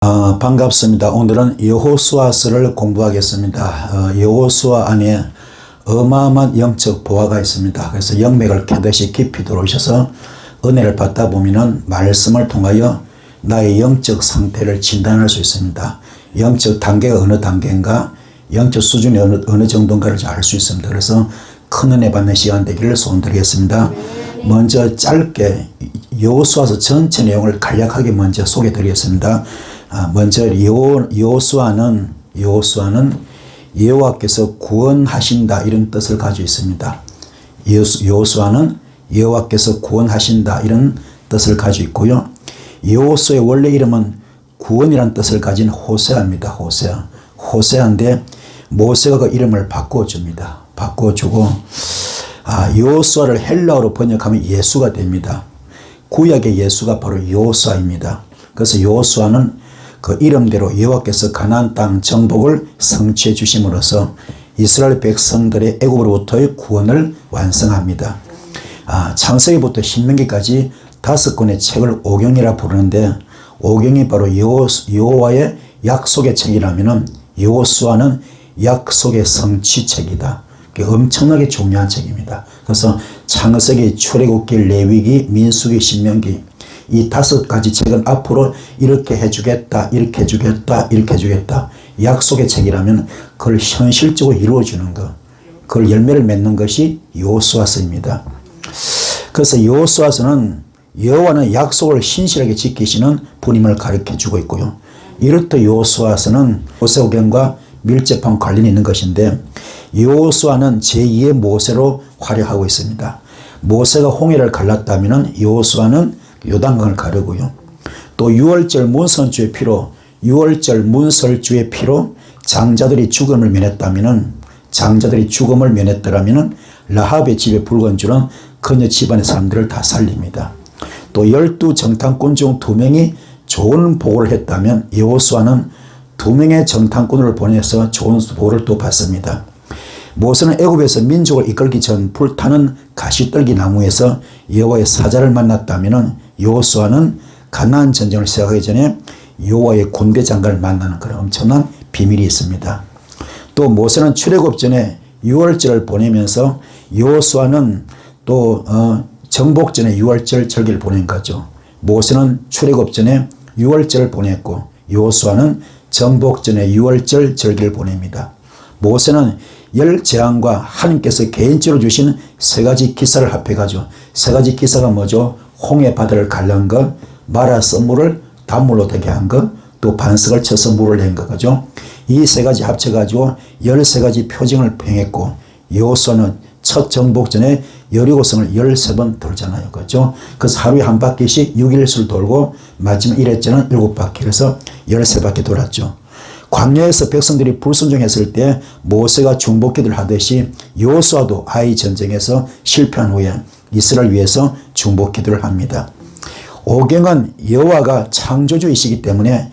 반갑습니다. 오늘은 여호수아서를 공부하겠습니다. 여호수아 안에 어마어마한 영적 보화가 있습니다. 그래서 영맥을 캐듯이 깊이 들어오셔서 은혜를 받다 보면은 말씀을 통하여 나의 영적 상태를 진단할 수 있습니다. 영적 단계가 어느 단계인가, 영적 수준이 어느 정도인가를 알 수 있습니다. 그래서 큰 은혜 받는 시간 되기를 소원드리겠습니다. 먼저 짧게 여호수아서 전체 내용을 간략하게 먼저 소개해 드리겠습니다. 먼저 여호수아는 여호와께서 구원하신다 이런 뜻을 가지고 있습니다. 여호수아는 여호와께서 구원하신다 이런 뜻을 가지고 있고요. 여호수아의 원래 이름은 구원이라는 뜻을 가진 호세아입니다. 호세아인데 모세가 그 이름을 바꿔줍니다. 바꿔주고 여호수아를 헬라어로 번역하면 예수가 됩니다. 구약의 예수가 바로 여호수아입니다. 그래서 여호수아는 그 이름대로 여호와께서 가나안 땅 정복을 성취해 주심으로써 이스라엘 백성들의 애굽으로부터의 구원을 완성합니다. 창세기부터 신명기까지 5권의 책을 오경이라 부르는데, 오경이 바로 여호와의 약속의 책이라면은 여호수아는 약속의 성취책이다. 엄청나게 중요한 책입니다. 그래서 창세기, 출애굽기, 레위기, 민수기, 신명기 이 5가지 책은 앞으로 이렇게 해주겠다, 이렇게 해주겠다, 이렇게 해주겠다. 약속의 책이라면 그걸 현실적으로 이루어주는 것, 그걸 열매를 맺는 것이 여호수아서입니다. 그래서 여호수아서는 여호와는 약속을 신실하게 지키시는 분임을 가르쳐주고 있고요. 이렇듯 여호수아서는 모세오경과 밀접한 관련이 있는 것인데, 여호수아는 제2의 모세로 활약하고 있습니다. 모세가 홍해를 갈랐다면 여호수아는 요단강을 가르고요. 또 유월절 문설주의 피로 장자들이 죽음을 면했더라면 라합의 집에 불건 줄은 그녀 집안의 사람들을 다 살립니다. 또 12정탐꾼 중 2명이 좋은 보고를 했다면 여호수아는 2명의 정탐꾼을 보내서 좋은 보고를 또 받습니다. 모세는 애굽에서 민족을 이끌기 전 불타는 가시떨기 나무에서 여호와의 사자를 만났다면 여호수아는 가나안 전쟁을 시작하기 전에 여호와의 군대 장관을 만나는 그런 엄청난 비밀이 있습니다. 또 모세는 출애굽 전에 유월절을 보내면서 여호수아는 또 정복 전에 유월절 절기를 보낸 거죠. 모세는 출애굽 전에 유월절을 보냈고 여호수아는 정복 전에 유월절 절기를 보냅니다. 모세는 10재앙과 하나님께서 개인적으로 주신 3가지 기사를 합해가지고, 3가지 기사가 뭐죠? 홍해 바다를 갈란 것, 마라 썰물을 단물로 되게 한 것, 또 반석을 쳐서 물을 낸 것, 그죠? 이 3가지 합쳐가지고 13가지 표징을 행했고, 여호수아는 첫 정복 전에 여리고성을 13번 돌잖아요. 그죠? 그래서 하루에 한 바퀴씩 6일수를 돌고, 마지막 1회째는 7바퀴, 그래서 13바퀴 돌았죠. 광야에서 백성들이 불순종했을 때 모세가 중복기도를 하듯이 여호수아도 아이 전쟁에서 실패한 후에 이스라엘 위해서 중복기도를 합니다. 오경은 여호와가 창조주이시기 때문에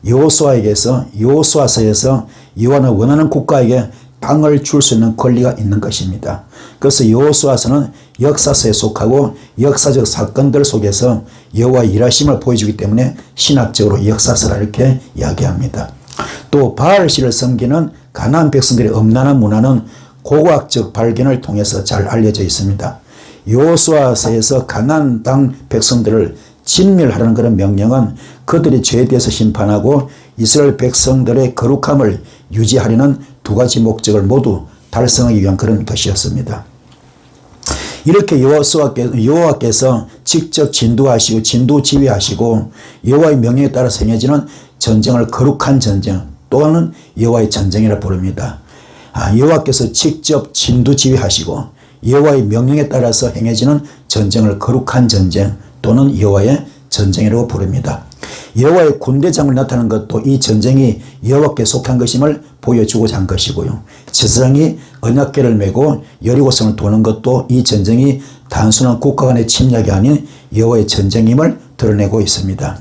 여호수아서에서 여호와는 원하는 국가에게 땅을 줄 수 있는 권리가 있는 것입니다. 그래서 여호수아서는 역사서에 속하고 역사적 사건들 속에서 여호와의 일하심을 보여주기 때문에 신학적으로 역사서라 이렇게 이야기합니다. 또 바알신을 섬기는 가나안 백성들의 엄란한 문화는 고고학적 발견을 통해서 잘 알려져 있습니다. 여호수아서에서 가나안 땅 백성들을 진멸하라는 그런 명령은 그들이 죄에 대해서 심판하고 이스라엘 백성들의 거룩함을 유지하려는 2가지 목적을 모두 달성하기 위한 그런 것이었습니다. 이렇게 여호와께서 직접 진두하시고 진두 지휘하시고 여호와의 명령에 따라 행해지는 전쟁을 거룩한 전쟁 또는 여호와의 전쟁이라 부릅니다. 여호와께서 직접 진두 지휘하시고 여호와의 명령에 따라서 행해지는 전쟁을 거룩한 전쟁 또는 여호와의 전쟁이라고 부릅니다. 여호와의 군대장을 나타낸 것도 이 전쟁이 여호와께 속한 것임을 보여주고자 한 것이고요. 제사장이 언약궤를 메고 여리고성을 도는 것도 이 전쟁이 단순한 국가 간의 침략이 아닌 여호와의 전쟁임을 드러내고 있습니다.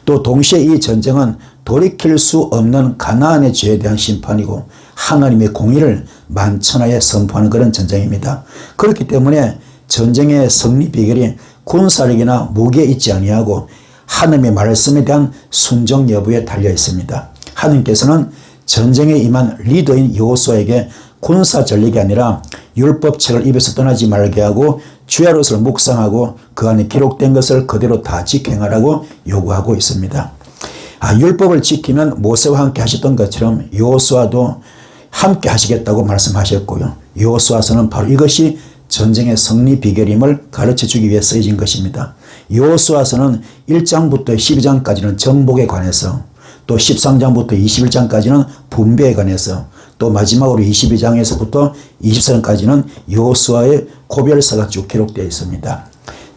또 동시에 이 전쟁은 돌이킬 수 없는 가나안의 죄에 대한 심판이고 하나님의 공의를 만천하에 선포하는 그런 전쟁입니다. 그렇기 때문에 전쟁의 승리 비결이 군사력이나 무기에 있지 아니하고 하나님의 말씀에 대한 순종 여부에 달려 있습니다. 하나님께서는 전쟁에 임한 리더인 여호수아에게 군사 전력이 아니라 율법책을 입에서 떠나지 말게 하고 주야롯을 묵상하고 그 안에 기록된 것을 그대로 다 지켜 행하라고 요구하고 있습니다. 율법을 지키면 모세와 함께 하셨던 것처럼 여호수아도 함께 하시겠다고 말씀하셨고요. 여호수아서는 바로 이것이 전쟁의 승리 비결임을 가르쳐주기 위해 쓰여진 것입니다. 여호수아서는 1장부터 12장까지는 정복에 관해서, 또 13장부터 21장까지는 분배에 관해서, 또 마지막으로 22장에서부터 24장까지는 여호수아의 고별사가 쭉 기록되어 있습니다.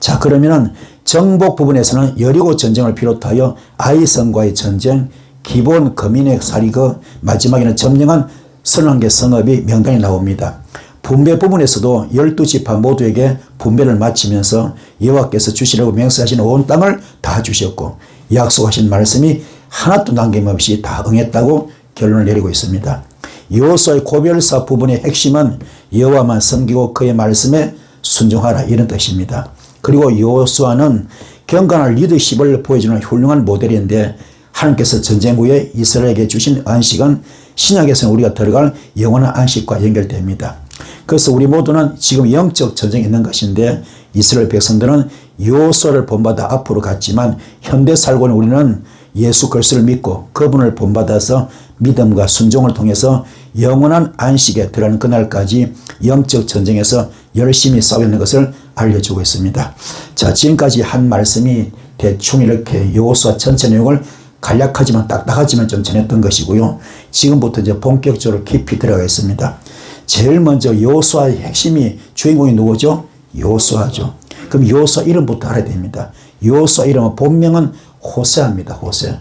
자, 그러면은 정복 부분에서는 여리고 전쟁을 비롯하여 아이성과의 전쟁, 기본 거민의 살이거, 마지막에는 점령한 31개 성읍이 명단이 나옵니다. 분배 부분에서도 12지파 모두에게 분배를 마치면서 여호와께서 주시려고 맹세하신 온 땅을 다 주셨고 약속하신 말씀이 하나도 남김없이 다 응했다고 결론을 내리고 있습니다. 여호수아의 고별사 부분의 핵심은 여호와만 섬기고 그의 말씀에 순종하라, 이런 뜻입니다. 그리고 여호수아는 경건한 리더십을 보여주는 훌륭한 모델인데, 하나님께서 전쟁 후에 이스라엘에게 주신 안식은 신약에서는 우리가 들어갈 영원한 안식과 연결됩니다. 그래서 우리 모두는 지금 영적 전쟁이 있는 것인데, 이스라엘 백성들은 여호수아를 본받아 앞으로 갔지만 현대 살고 있는 우리는 예수 그리스도를 믿고 그분을 본받아서 믿음과 순종을 통해서 영원한 안식에 들어가는 그날까지 영적 전쟁에서 열심히 싸우는 것을 알려주고 있습니다. 자, 지금까지 한 말씀이 대충 이렇게 여호수아 전체 내용을 간략하지만 딱딱하지만 좀 전했던 것이고요. 지금부터 이제 본격적으로 깊이 들어가겠습니다. 제일 먼저 여호수아의 핵심이, 주인공이 누구죠? 여호수아죠. 그럼 여호수아 이름부터 알아야 됩니다. 여호수아 이름은 본명은 호세아입니다. 호세아.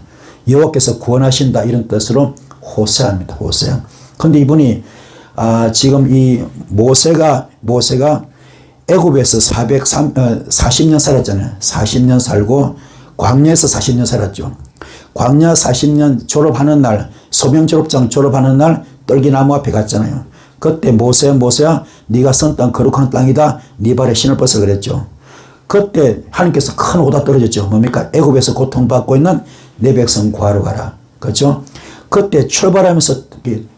여호와께서 구원하신다, 이런 뜻으로 호세아입니다. 호세아. 근데 이분이 지금 이 모세가 애굽에서 40년 살았잖아요. 40년 살고 광야에서 40년 살았죠. 광야 40년 졸업하는 날, 소명 졸업장 졸업하는 날 떨기나무 앞에 갔잖아요. 그때 모세야 네가 선 땅 거룩한 땅이다, 네 발에 신을 벗어 그랬죠. 그때 하나님께서 큰 오다 떨어졌죠. 뭡니까? 애굽에서 고통받고 있는 내 백성 구하러 가라. 그렇죠? 그때 출발하면서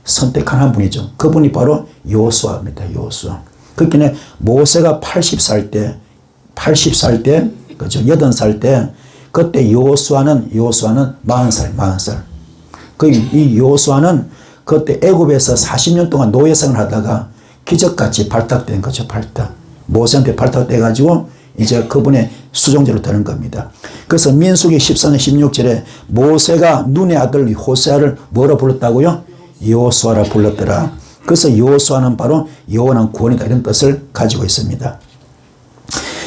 선택한 한 분이죠. 그분이 바로 여호수아입니다. 여호수아. 그러니까 모세가 80살 때, 그렇죠? 80살 때, 그때 여호수아는 40살. 이 여호수아는 그때 애굽에서 40년 동안 노예 생활을 하다가 기적같이 발탁된 거죠. 발탁. 모세한테 발탁돼가지고 이제 그분의 수종자로 되는 겁니다. 그래서 민수기 14년 16절에 모세가 눈의 아들 호세아를 뭐로 불렀다고요? 여호수아라 불렀더라. 그래서 여호수아는 바로 영원한 구원이다, 이런 뜻을 가지고 있습니다.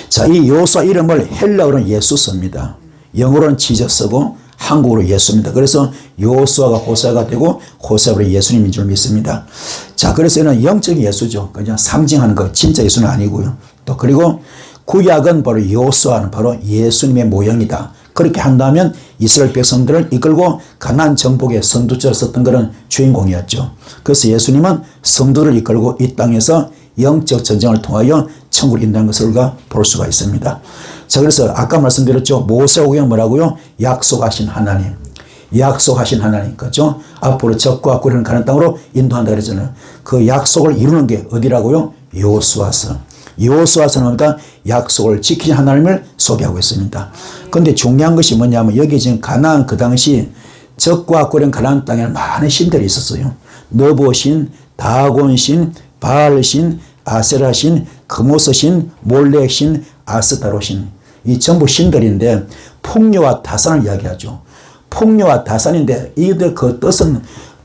자, 이 여호수아 이름을 헬라어로는 예수서입니다. 영어로는 지저스고 한국어로 예수입니다. 그래서 여호수아가 호세아가 되고 호세아가 예수님인 줄 믿습니다. 자, 그래서 이는 영적인 예수죠. 그냥 상징하는 거, 진짜 예수는 아니고요. 또 그리고 구약은 바로 여호수아는 바로 예수님의 모형이다. 그렇게 한다면 이스라엘 백성들을 이끌고 가나안 정복의 선두처를 썼던 그런 주인공이었죠. 그래서 예수님은 성도를 이끌고 이 땅에서 영적 전쟁을 통하여 천국을 인도하는 것을 우리가 볼 수가 있습니다. 자, 그래서 아까 말씀드렸죠. 모세오경은 뭐라고요? 약속하신 하나님. 약속하신 하나님. 그죠? 앞으로 적과 꿀은 가는 땅으로 인도한다 그랬잖아요. 그 약속을 이루는 게 어디라고요? 여호수아서. 여호수아서는 그러니까 약속을 지키신 하나님을 소개하고 있습니다. 그런데 중요한 것이 뭐냐면 여기 지금 가나안, 그 당시 적과 꿀은 가나안 땅에는 많은 신들이 있었어요. 너보신, 다곤신, 바알신, 아세라신, 그모스신, 몰렉신, 아스타로신, 이 전부 신들인데 풍요와 다산을 이야기하죠. 풍요와 다산인데 이들 그 뜻은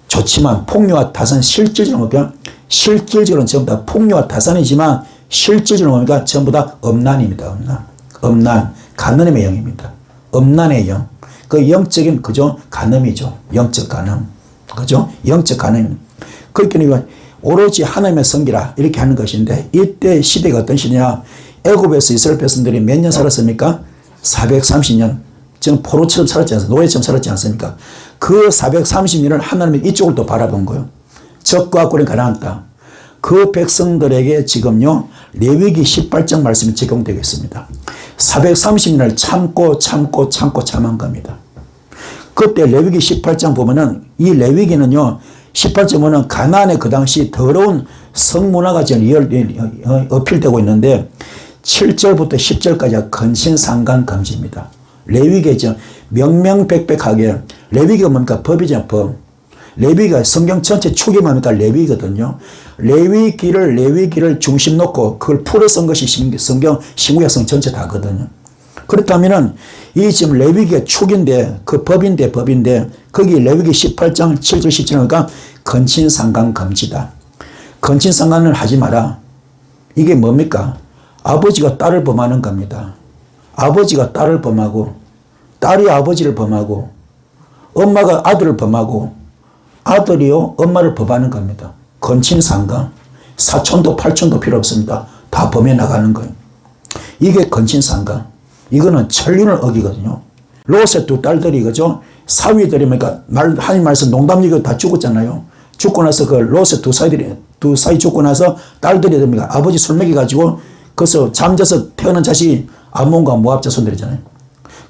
좋지만 풍요와 다산 실질적으로 뭡니까? 실질적으로는 전부 다 풍요와 다산이지만 실질적으로 뭡니까? 전부 다 엄난입니다. 엄난. 간음의 영입니다. 엄난의 영. 그 영적인 그죠? 간음이죠. 영적 간음. 그죠? 영적 간음. 그러니까 오로지 하나님의 성기라 이렇게 하는 것인데, 이때 시대가 어떤 시대냐? 애굽에서 이스라엘 백성들이 몇 년 살았습니까? 430년. 지금 포로처럼 살았지 않습니까? 노예처럼 살았지 않습니까? 그 430년을 하나님이 이쪽을 또 바라본 거예요. 적과 꿀은 가나안 땅. 그 백성들에게 지금요, 레위기 18장 말씀이 적용되고 있습니다. 430년을 참고 참은 겁니다. 그때 레위기 18장 보면은 이 레위기는요 18장 보면 가나안의 그 당시 더러운 성문화가 지금 어필되고 있는데 7절부터 10절까지가 근신상간 금지입니다. 레위기죠. 명명백백하게 레위기가 뭡니까? 법이죠. 법. 레위기가 성경 전체 축이 뭡니까? 레위거든요. 레위기를 중심 놓고 그걸 풀어 쓴 것이 성경 신구약성 전체 다거든요. 그렇다면은 이 지금 레위기가 축인데 그 법인데 거기 레위기 18장 7절 10절이니까 근친상간 금지다. 근친상간을 하지 마라. 이게 뭡니까? 아버지가 딸을 범하는 겁니다. 아버지가 딸을 범하고 딸이 아버지를 범하고 엄마가 아들을 범하고 아들이요 엄마를 범하는 겁니다. 근친상간. 사촌도 팔촌도 필요 없습니다. 다 범해 나가는 거예요. 이게 근친상간. 이거는 천륜을 어기거든요. 롯의 두 딸들이 그죠? 사위들이 그러니까 하나님 말씀 농담이고 다 죽었잖아요. 죽고 나서 그 롯의 두 사위 죽고 나서 딸들이 됩니까? 아버지 술 먹여가지고 그래서 잠자서 태어난 자식이 암몬과 모압 자손들이잖아요.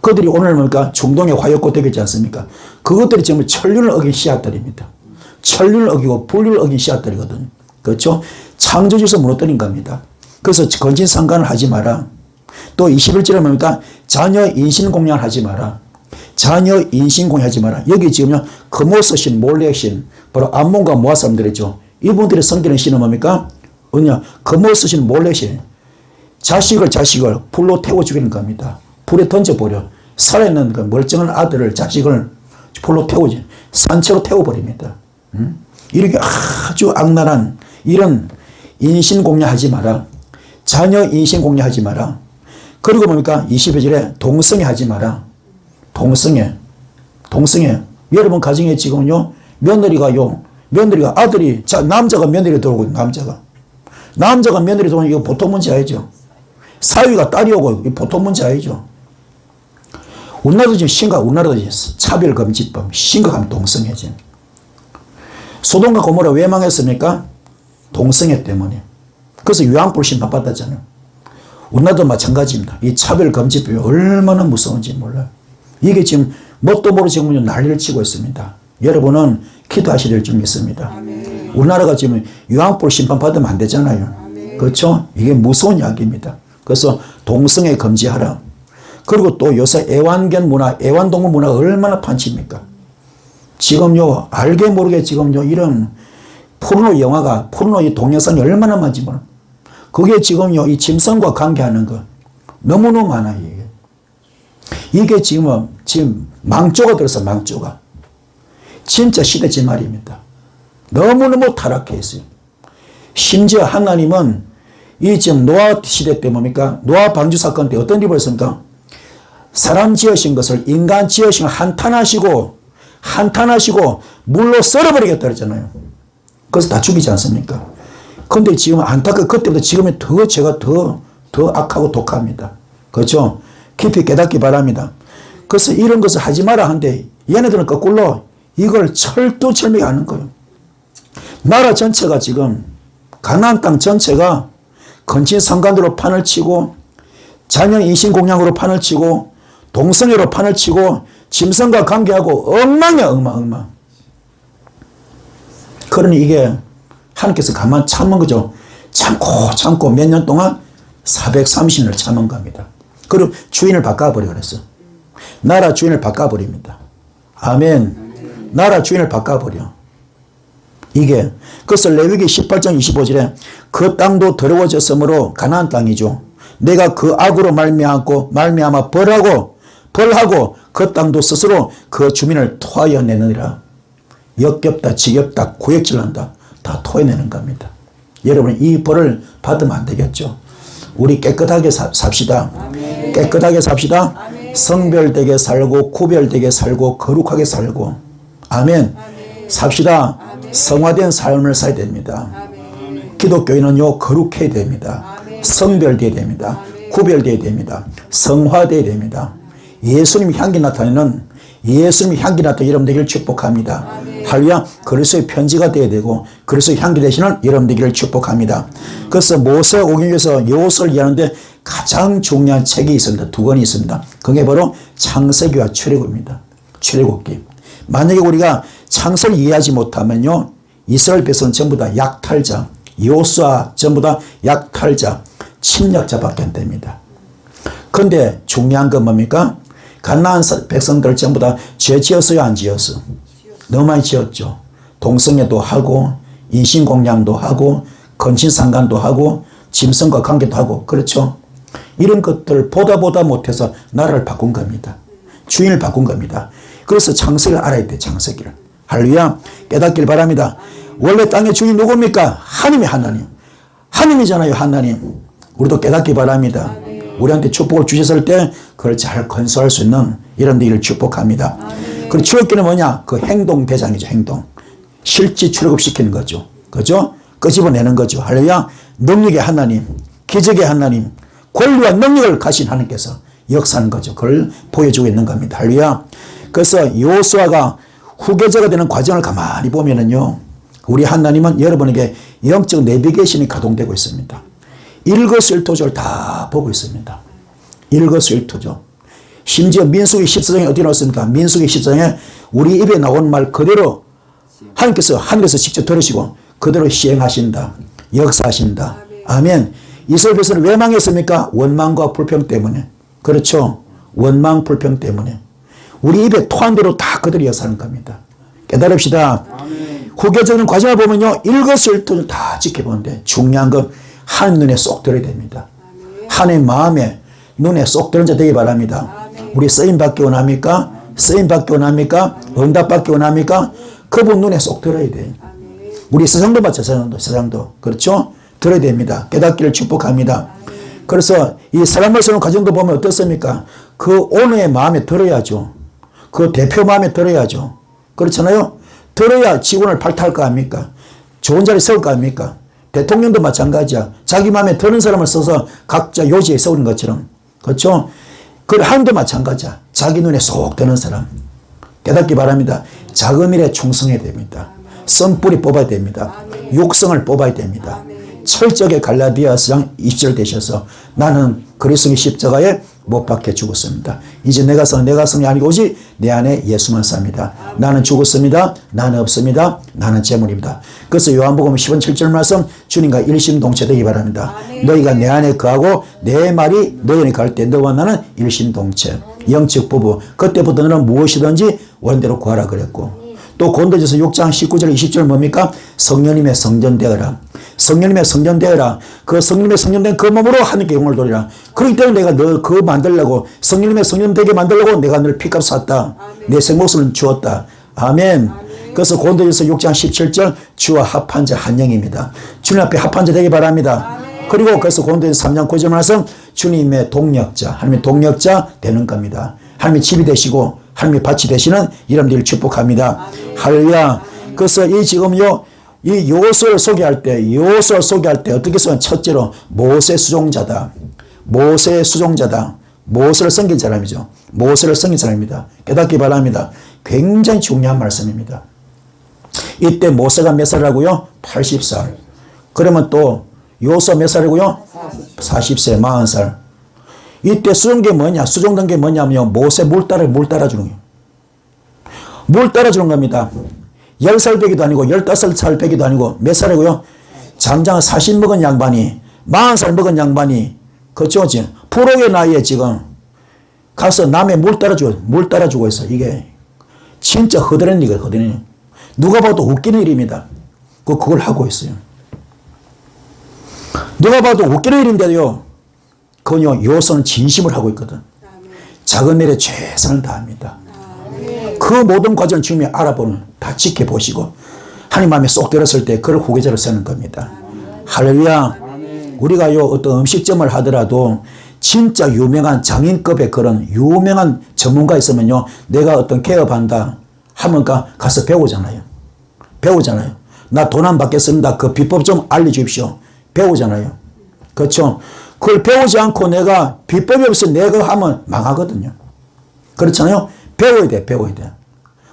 그들이 오늘 뭡니까? 중동의 화역고 되겠지 않습니까? 그것들이 지금 천륜을 어긴 씨앗들입니다. 천륜을 어기고 불륜을 어긴 씨앗들이거든요. 그렇죠? 창조주에서 무너뜨린 겁니다. 그래서 근친상간을 하지 마라. 또 21절에 뭡니까? 자녀 인신공양을 하지 마라. 자녀 인신공양하지 마라. 여기 지금요 그모스 신, 몰렉 신, 바로 암몬과 모압 사람들이죠. 이분들의 성기는 신은 뭡니까? 그모스 신, 몰렉 신. 자식을 불로 태워 죽이는 겁니다. 불에 던져버려. 살아있는 그 멀쩡한 아들을 자식을 불로 태우지. 산채로 태워버립니다. 이렇게 아주 악랄한 이런 인신공양하지 마라. 자녀 인신공양하지 마라. 그리고 뭡니까? 22절에 동성애 하지 마라. 동성애. 여러분 가정에 지금요 며느리가 아들이 남자가 며느리 들어오고 남자가 며느리 들어오면 이거 보통 문제 아니죠. 사위가 딸이 오고 이거 보통 문제 아니죠. 우리나라도 지금 우리나라도 차별금지법 심각한 동성애지. 소돔과 고모라 왜 망했습니까? 동성애 때문에. 그래서 유황불 심판 받았잖아요. 우리나라도 마찬가지입니다. 이 차별금지법이 얼마나 무서운지 몰라요. 이게 지금 뭣도 모르고 지금 난리를 치고 있습니다. 여러분은 기도하셔야 될 점이 있습니다. 아멘. 우리나라가 지금 유황불 심판 받으면 안 되잖아요. 아멘. 그렇죠? 이게 무서운 이야기입니다. 그래서 동성애 금지하라. 그리고 또 요새 애완견 문화, 애완동물 문화가 얼마나 판치입니까? 지금요, 알게 모르게 지금요, 이런 포르노 영화가, 포르노 이 동영상이 얼마나 많은지 몰라요. 그게 지금요, 이 짐승과 관계하는 거 너무너무 많아요. 이게 지금 망조가 들어서 망조가. 진짜 시대지 말입니다. 너무너무 타락해 있어요. 심지어 하나님은 이 지금 노아 시대 때 뭡니까? 노아 방주 사건 때 어떤 일이 벌었습니까? 사람 지으신 것을 인간 지으신 걸 한탄하시고 물로 썰어버리겠다 그랬잖아요. 그래서 다 죽이지 않습니까? 근데 지금 안타깝게 그때보다 지금이 제가 더 악하고 독합니다. 그렇죠? 깊이 깨닫기 바랍니다. 그래서 이런 것을 하지 마라 하는데 얘네들은 거꾸로 이걸 철두철미하게 하는 거예요. 나라 전체가 지금 가나안 땅 전체가 근친상간으로 판을 치고 자녀 인신공양으로 판을 치고 동성애로 판을 치고 짐승과 관계하고 엉망이야 엉망. 그러니 이게 하나님께서 가만 참은 거죠. 참고 몇 년 동안 430년을 참은 겁니다. 그리고 주인을 바꿔버려 그랬어. 나라 주인을 바꿔버립니다. 아멘. 나라 주인을 바꿔버려. 이게 그래서 레위기 18장 25절에 그 땅도 더러워졌으므로 가나안 땅이죠. 내가 그 악으로 말미암아 벌하고 그 땅도 스스로 그 주민을 토하여 내느니라. 역겹다 지겹다 구역질난다 다 토해내는 겁니다. 여러분 이 벌을 받으면 안 되겠죠. 우리 깨끗하게 삽시다. 아멘. 깨끗하게 삽시다. 아멘. 성별되게 살고 구별되게 살고 거룩하게 살고 아멘. 아멘. 삽시다. 아멘. 성화된 삶을 살아야 됩니다. 아멘. 기독교인은요 거룩해야 됩니다. 아멘. 성별되어야 됩니다. 아멘. 구별되어야 됩니다. 성화되어야 됩니다. 예수님 향기 나타내는 여러분 되기를 축복합니다. 아멘. 할렐루야. 그리스도의 편지가 되어야 되고 그리스도의 향기 되시는 여러분 되기를 축복합니다. 그래서 모세 오경에서 여호수아를 이해하는데 가장 중요한 책이 있습니다. 두 권이 있습니다. 그게 바로 창세기와 출애굽입니다. 출애굽기. 만약에 우리가 창세를 이해하지 못하면요, 이스라엘 백성은 전부 다 약탈자, 여호수아 전부 다 약탈자, 침략자밖에 안 됩니다. 그런데 중요한 건 뭡니까? 가나안 백성들 전부 다 죄 지었어요, 안 지었어? 너무 많이 지었죠. 동성애도 하고 인신공양도 하고 건친상간도 하고 짐승과 관계도 하고, 그렇죠? 이런 것들 보다 못해서 나라를 바꾼 겁니다. 주인을 바꾼 겁니다. 그래서 창세기를 알아야 돼. 창세기를. 할렐루야. 깨닫길 바랍니다. 원래 땅의 주인 누굽니까? 하나님이 하나님. 하나님이잖아요, 하나님. 우리도 깨닫기 바랍니다. 우리한테 축복을 주셨을 때 그걸 잘 건설할 수 있는 이런 일을 축복합니다. 그리고 출애굽기는 뭐냐? 그 행동 대장이죠. 행동. 실제 출애굽시키는 거죠. 그죠? 끄집어내는 거죠. 할렐루야. 능력의 하나님, 기적의 하나님, 권리와 능력을 가신 하나님께서 역사하는 거죠. 그걸 보여주고 있는 겁니다. 할렐루야. 그래서 여호수아가 후계자가 되는 과정을 가만히 보면은요, 우리 하나님은 여러분에게 영적 내비게이션이 가동되고 있습니다. 일거수일투족을 다 보고 있습니다. 일거수일투족. 심지어 민수기 14장에 어디 나왔습니까? 민수기 14장에 우리 입에 나온 말 그대로 하나님께서 하늘에서 직접 들으시고 그대로 시행하신다. 역사하신다. 아멘. 이스라엘 백성은 왜 망했습니까? 원망과 불평 때문에. 그렇죠. 원망 불평 때문에. 우리 입에 토한 대로 다 그들이 역사하는 겁니다. 깨달읍시다. 후계적인 과정을 보면요, 일거수일투족을 다 지켜보는데 중요한 건 하나님 눈에 쏙 들어야 됩니다. 하나님 마음에 눈에 쏙 들은 자 되기 바랍니다. 우리 쓰임 받기 원합니까? 쓰임 받기 원합니까? 응답 받기 원합니까? 그분 눈에 쏙 들어야 돼요. 우리 세상도 마찬가지죠. 세상도. 그렇죠? 들어야 됩니다. 깨닫기를 축복합니다. 그래서 이 사람을 쓰는 과정도 보면 어떻습니까? 그 오너의 마음에 들어야죠. 그 대표 마음에 들어야죠. 그렇잖아요? 들어야 직원을 발탁할 거 아닙니까? 좋은 자리에 세울 거 아닙니까? 대통령도 마찬가지야. 자기 마음에 드는 사람을 써서 각자 요지에 세우는 것처럼. 그렇죠? 그 하나님도 마찬가지야. 자기 눈에 쏙 드는 사람. 깨닫기 바랍니다. 작은 일에 충성해야 됩니다. 썬뿌리 뽑아야 됩니다. 육성을 뽑아야 됩니다. 철저하게 갈라디아서 20절 되셔서 나는 그리스도의 십자가에 못 박혀 죽었습니다. 이제 내가 성이 아니고 오직 내 안에 예수만 삽니다. 나는 죽었습니다. 나는 없습니다. 나는 재물입니다. 그래서 요한복음 10장 7절 말씀, 주님과 일심동체 되기 바랍니다. 너희가 내 안에 거하고 내 말이 너희 안에 갈 때 너와 나는 일심동체, 영적 부부. 그때부터 너는 무엇이든지 원대로 구하라 그랬고, 또 고린도전서 6장 19절 20절 뭡니까? 성령님의 성전되어라. 성령님의 성전되어라. 그 성령님의 성전된 그 몸으로 하나님께 영광을 돌리라. 그렇기 때문에 내가 너 그거 만들려고, 성령님의 성전 되게 만들려고 내가 늘 피값 샀다. 내 생목을 주었다. 아멘. 그래서 고린도전서 6장 17절 주와 합한 자 한 영입니다. 주님 앞에 합한 자 되기 바랍니다. 그리고 그래서 고린도전서 3장 9절 말씀, 주님의 동력자, 하나님의 동력자 되는 겁니다. 하나님의 집이 되시고 하나님의 밭이 되시는 이름들을 축복합니다. 할렐루야. 그래서 이 지금요, 이 여호수아를 소개할 때 어떻게 쓰면 첫째로 모세 수종자다. 모세 수종자다. 모세를 섬긴 사람이죠. 모세를 섬긴 사람입니다. 깨닫기 바랍니다. 굉장히 중요한 말씀입니다. 이때 모세가 몇 살이라고요? 80살. 그러면 또 여호수아 몇 살이고요? 40세, 40살. 이때 수종된 게 뭐냐? 수종된 게 뭐냐면요, 모세 물 따라주는 거예요. 물 따라주는 겁니다. 10살 배기도 아니고 15살 배기도 아니고 몇 살이고요? 장장 40 먹은 양반이, 40살 먹은 양반이, 그렇죠? 프로의 나이에 지금 가서 남의 물 따라주고 있어. 이게 진짜 허드렛 일이거든요. 허드렛. 누가 봐도 웃기는 일입니다. 그걸 하고 있어요. 누가 봐도 웃기는 일인데요, 그건요, 여호수아는 진심을 하고 있거든. 작은 일에 최선을 다합니다. 그 모든 과정을 주님이 알아보는, 다 지켜보시고 하나님 마음에 쏙 들었을 때 그를 후계자로 세는 겁니다. 할렐루야. 우리가요, 어떤 음식점을 하더라도 진짜 유명한 장인급의 그런 유명한 전문가 있으면요, 내가 어떤 개업한다 하면 가서 배우잖아요. 나 돈 안 받겠습니다. 그 비법 좀 알려주십시오. 배우잖아요. 그렇죠? 그걸 배우지 않고 내가 비법이 없어 내가 하면 망하거든요. 그렇잖아요. 배워야 돼.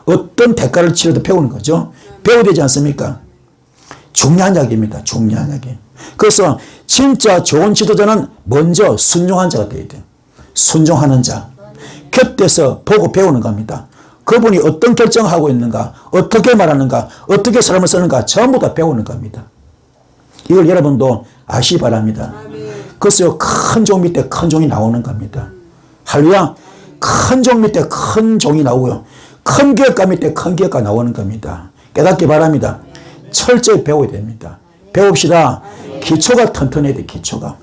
어떤 대가를 치러도 배우는 거죠. 배워야 되지 않습니까? 중요한 이야기입니다. 중요한 이야기. 그래서 진짜 좋은 지도자는 먼저 순종한 자가 되어야 돼요. 순종하는 자. 곁에서 보고 배우는 겁니다. 그분이 어떤 결정을 하고 있는가, 어떻게 말하는가, 어떻게 사람을 쓰는가 전부 다 배우는 겁니다. 이걸 여러분도 아시기 바랍니다. 그래서 큰 종 밑에 큰 종이 나오는 겁니다. 할렐루야. 큰 종 밑에 큰 종이 나오고요. 큰 기업가 밑에 큰 기업가 나오는 겁니다. 깨닫기 바랍니다. 철저히 배워야 됩니다. 배웁시다. 기초가 튼튼해야 돼. 기초가.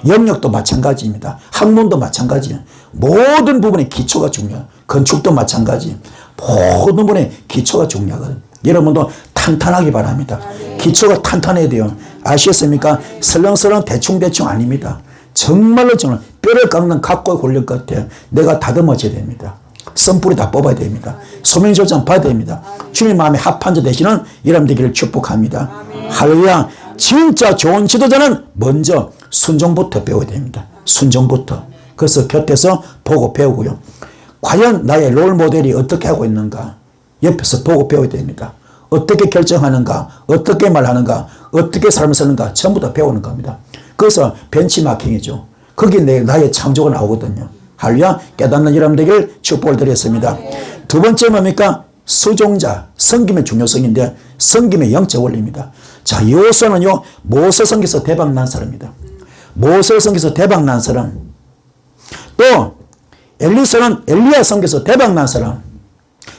영역도 마찬가지입니다. 학문도 마찬가지예요. 모든 부분의 기초가 중요해요. 건축도 마찬가지. 모든 부분의 기초가 중요하거든요. 여러분도 탄탄하기 바랍니다. 기초가 탄탄해야 돼요. 아시겠습니까? 설렁설렁 대충대충 아닙니다. 정말로 정말 뼈를 깎는 각고의 훈련 같아요. 내가 다듬어져야 됩니다. 썬뿌리 다 뽑아야 됩니다. 소명조장 받아야 됩니다. 주님 마음에 합한 자 되시는 여러분 되기를 축복합니다. 할렐루야. 진짜 좋은 지도자는 먼저 순종부터 배워야 됩니다. 순종부터. 그래서 곁에서 보고 배우고요. 과연 나의 롤 모델이 어떻게 하고 있는가? 옆에서 보고 배워야 됩니다. 어떻게 결정하는가? 어떻게 말하는가? 어떻게 삶을 사는가? 전부 다 배우는 겁니다. 그래서 벤치마킹이죠. 거기 나의 창조가 나오거든요. 할렐루야. 깨닫는 여러분 되기를 축복을 드렸습니다. 두 번째 뭡니까? 수종자. 섬김의 중요성인데 섬김의 영적 원리입니다. 자, 여호수아는요 모세 섬기서 대박 난 사람입니다. 모세 섬기서 대박 난 사람. 또 엘리사는 엘리야 섬기서 대박 난 사람.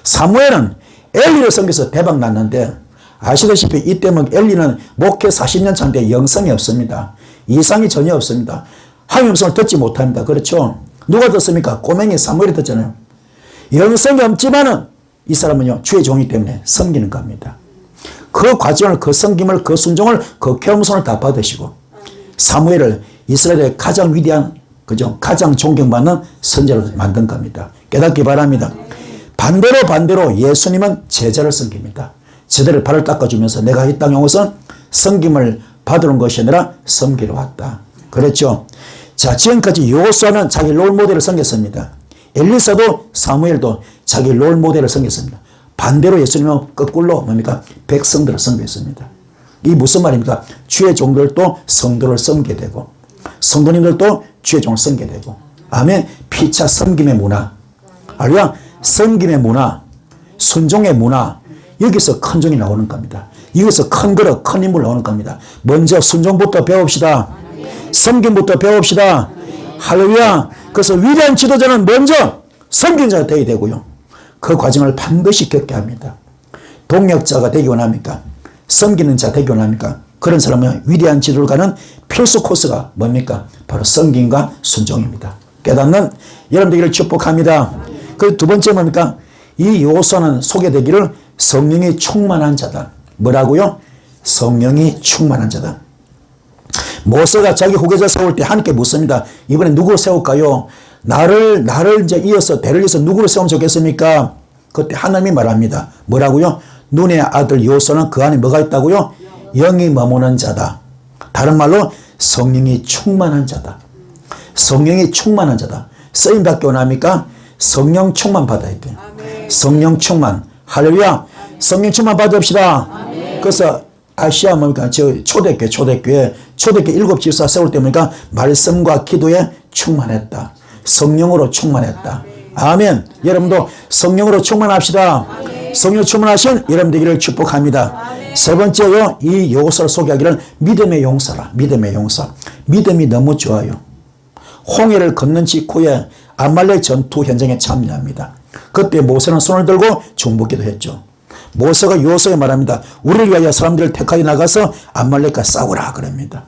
사무엘은 엘리를 섬기서 대박 났는데 아시다시피 이때는 엘리는 목회 40년 차인데 영성이 없습니다. 이상이 전혀 없습니다. 하나님의 음성을 듣지 못합니다. 그렇죠? 누가 듣습니까? 꼬맹이 사무엘이 듣잖아요. 영성이 없지만은 이 사람은요 주의 종이기 때문에 섬기는 겁니다. 그 과정을, 그 섬김을, 그 순종을, 그 겸손을 다 받으시고 사무엘을 이스라엘의 가장 위대한, 그죠? 가장 존경받는 선지자로 만든 겁니다. 깨닫기 바랍니다. 반대로 예수님은 제자를 섬깁니다. 제자를 발을 닦아주면서 내가 이 땅에 온 것은 섬김을 받으는 것이 아니라 섬기러 왔다. 그랬죠? 자, 지금까지 여호수아는 자기 롤모델을 섬겼습니다. 엘리사도 사무엘도 자기 롤모델을 섬겼습니다. 반대로 예수님은 거꾸로 뭡니까? 백성들을 섬겼습니다. 이 무슨 말입니까? 주의 종들도 성도를 섬게 되고 성도님들도 주의 종을 섬게 되고 아멘. 피차 섬김의 문화. 알루야. 섬김의 문화, 순종의 문화. 여기서 큰 종이 나오는 겁니다. 여기서 큰 그릇, 큰 인물 나오는 겁니다. 먼저 순종부터 배웁시다. 섬김부터 배웁시다. 할렐루야. 그래서 위대한 지도자는 먼저 섬긴 자가 되어야 되고요. 그 과정을 반드시 겪게 합니다. 동력자가 되기 원합니까? 섬기는 자 되기 원합니까? 그런 사람은 위대한 지도를 가는 필수 코스가 뭡니까? 바로 섬김과 순종입니다. 깨닫는 여러분 되기를 축복합니다. 그 두 번째 뭡니까? 이 여호수아는 소개되기를 성령이 충만한 자다. 뭐라고요? 성령이 충만한 자다. 모세가 자기 후계자 세울 때 하나님께 묻습니다. 이번에 누구를 세울까요? 나를 이제 이어서 대를 이어서 누구를 세우면 좋겠습니까? 그때 하나님이 말합니다. 뭐라고요? 눈의 아들 여호수아는 그 안에 뭐가 있다고요? 영이 머무는 자다. 다른 말로 성령이 충만한 자다. 성령이 충만한 자다. 쓰임 받기 원합니까? 성령 충만 받아야 돼요. 성령 충만. 할렐루야. 성령 충만 받읍시다. 그래서 아시아 뭡니까? 초대교회 7 집사 세울 때 뭡니까? 말씀과 기도에 충만했다. 성령으로 충만했다. 아멘. 여러분도 성령으로 충만합시다. 성령 충만하신 여러분 되기를 축복합니다. 세 번째요. 이 여호수아를 소개하기를 믿음의 용사라. 믿음의 용사. 믿음이 너무 좋아요. 홍해를 건넌 직후에 아말렉 전투 현장에 참여합니다. 그때 모세는 손을 들고 중보기도 했죠. 모세가 여호수아에게 말합니다. 우리를 위하여 사람들을 택하여 나가서 아말렉과 싸우라 그럽니다.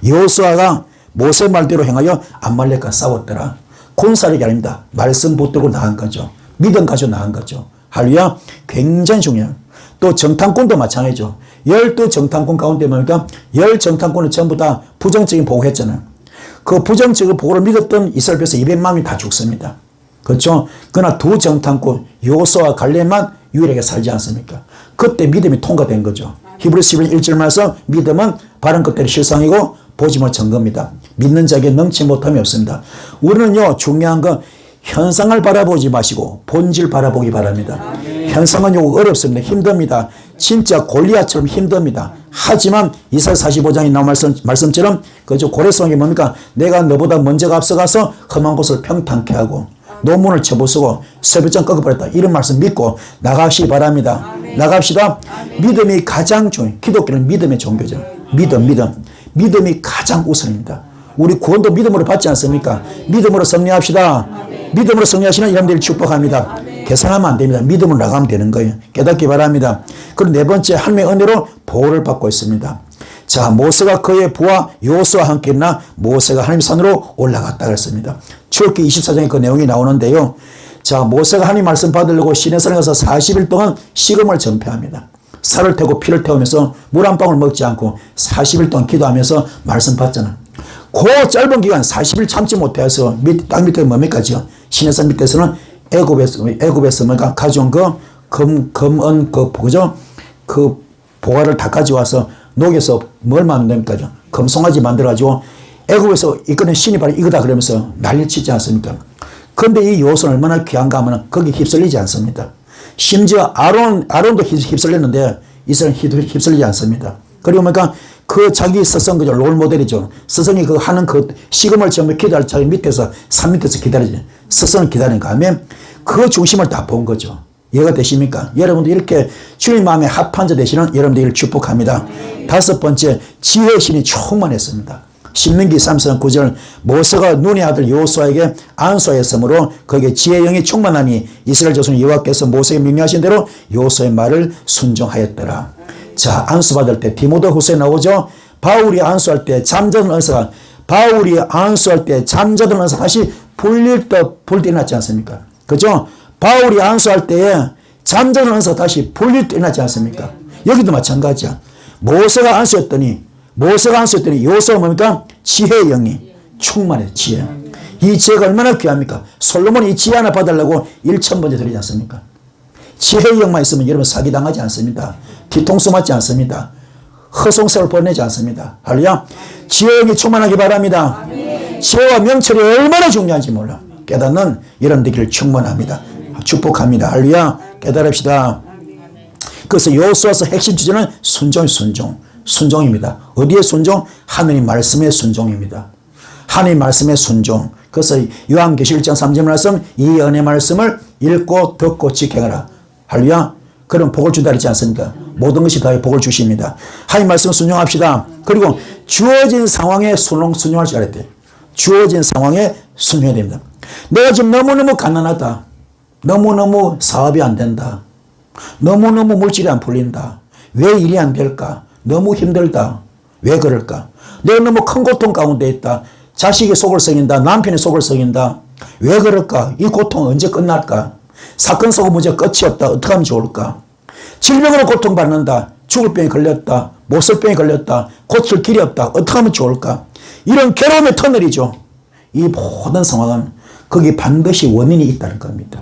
여호수아가 모세 말대로 행하여 아말렉과 싸웠더라. 군사력이 아닙니다. 말씀 붙들고 나간 거죠. 믿음 가지고 나간 거죠. 할렐루야. 굉장히 중요해요. 또 정탐꾼도 마찬가지죠. 12정탐꾼 가운데 뭡니까? 10정탐꾼은 전부 다 부정적인 보고했잖아요. 그 부정적인 보고를 믿었던 이스라엘 백성 200만이 다 죽습니다. 그렇죠? 그러나 두 정탐꾼 여호수아와 갈렙만 유일하게 살지 않습니까? 그때 믿음이 통과된 거죠. 히브리서 11절 말씀 믿음은 바른 것들의 실상이고 보지 못한 증거입니다. 믿는 자에게 능치 못함이 없습니다. 우리는요 중요한 건 현상을 바라보지 마시고 본질 바라보기 바랍니다. 편성은 요거 어렵습니다. 힘듭니다. 진짜 골리앗처럼 힘듭니다. 하지만 이사야 45장에 나온 말씀처럼 그저 고래성이 뭡니까? 내가 너보다 먼저가 앞서가서 험한 곳을 평탄케 하고 논문을 쳐부수고 새벽장 꺾어버렸다. 이런 말씀 믿고 나가시기 바랍니다. 아멘. 나갑시다. 아멘. 믿음이 가장 중요해요. 기독교는 믿음의 종교죠. 믿음이 가장 우선입니다. 우리 구원도 믿음으로 받지 않습니까? 믿음으로 승리합시다. 아멘. 믿음으로 승리하시는 여러분들을 축복합니다. 아멘. 계산하면 안 됩니다. 믿음으로 나가면 되는 거예요. 깨닫기 바랍니다. 그리고 네 번째, 하나님의 은혜로 보호를 받고 있습니다. 자, 모세가 그의 부하 여호수아와 함께 있나 모세가 하나님 산으로 올라갔다 그랬습니다. 출애굽기 24장에 그 내용이 나오는데요. 자, 모세가 하나님 말씀 받으려고 시내산에 가서 40일 동안 식음을 전폐합니다. 살을 태고 피를 태우면서 물 한 방울 먹지 않고 40일 동안 기도하면서 말씀 받잖아. 그 짧은 기간 40일 참지 못해서 땅 밑에 뭡니까 지금 시내산 밑에서는 애굽에서 뭔가 가져온 금은 그죠? 그 보화를 다 가져와서 녹여서 뭘 만듭니까? 금송아지 만들어가지고 애굽에서 이거는 신이 바로 이거다 그러면서 난리치지 않습니까? 그런데 이 여호수아는 얼마나 귀한가 하면 거기 휩쓸리지 않습니다. 심지어 아론도 휩쓸렸는데 이스라엘은 휩쓸리지 않습니다. 그리고 그러니까 그 자기 스승 그죠 롤 모델이죠. 스승이 그 하는 그 식음을 전부 기다릴 자기 밑에서 산 밑에서 기다리죠. 스승을 기다리는가 하면 그 중심을 다 본 거죠. 이해가 되십니까? 여러분도 이렇게 주님 마음에 합한 자 되시는 여러분들을 축복합니다. 다섯 번째, 지혜의 신이 충만했습니다. 신명기 3장 9절 모세가 눈의 아들 여호수아에게 안수하였으므로 거기에 지혜의 영이 충만하니 이스라엘 자손 여호와께서 모세에게 명령하신 대로 여호수아의 말을 순종하였더라. 자, 안수받을 때 디모데후서에 나오죠. 바울이 안수할 때 잠자던 은사가 다시 불릴 때 일어났지 않습니까? 그죠? 바울이 안수할 때에 잠자는 은사가 다시 불릴 때 일어나지 않습니까? 여기도 마찬가지야. 모세가 안수했더니 여호수아가 뭡니까? 지혜의 영이 충만해. 지혜. 이 지혜가 얼마나 귀합니까? 솔로몬이 이 지혜 하나 받으려고 1,000번째 드리지 않습니까? 지혜의 영만 있으면 여러분 사기당하지 않습니다. 뒤통수 맞지 않습니다. 허송세월 보내지 않습니다. 할렐루야. 지혜의 영이 충만하기 바랍니다. 아멘. 지혜와 명철이 얼마나 중요한지 몰라. 깨닫는 여러분들을 충만합니다. 축복합니다. 할렐루야. 깨달읍시다. 그래서 여호수아서 핵심 주제는 순종입니다. 어디에 순종? 하느님 말씀의 순종입니다. 하느님 말씀의 순종. 그래서 요한계시록 1장 3절 말씀, 이 은혜 말씀을 읽고 듣고 지켜라. 할렐루야. 그럼 복을 준다 그랬지 않습니까? 모든 것이 다 복을 주십니다. 하나님 말씀 순종합시다. 그리고 주어진 상황에 순종할 줄 알아야 돼요. 주어진 상황에 순종해야 됩니다. 내가 지금 너무너무 가난하다. 너무너무 사업이 안 된다. 너무너무 물질이 안 풀린다. 왜 일이 안 될까? 너무 힘들다. 왜 그럴까? 내가 너무 큰 고통 가운데 있다. 자식이 속을 썩인다. 남편이 속을 썩인다. 왜 그럴까? 이 고통은 언제 끝날까? 사건 사고 문제 끝이 없다. 어떻게 하면 좋을까? 질병으로 고통받는다. 죽을 병에 걸렸다. 못 쓸 병에 걸렸다. 고칠 길이 없다. 어떻게 하면 좋을까? 이런 괴로움의 터널이죠. 이 모든 상황은 거기 반드시 원인이 있다는 겁니다.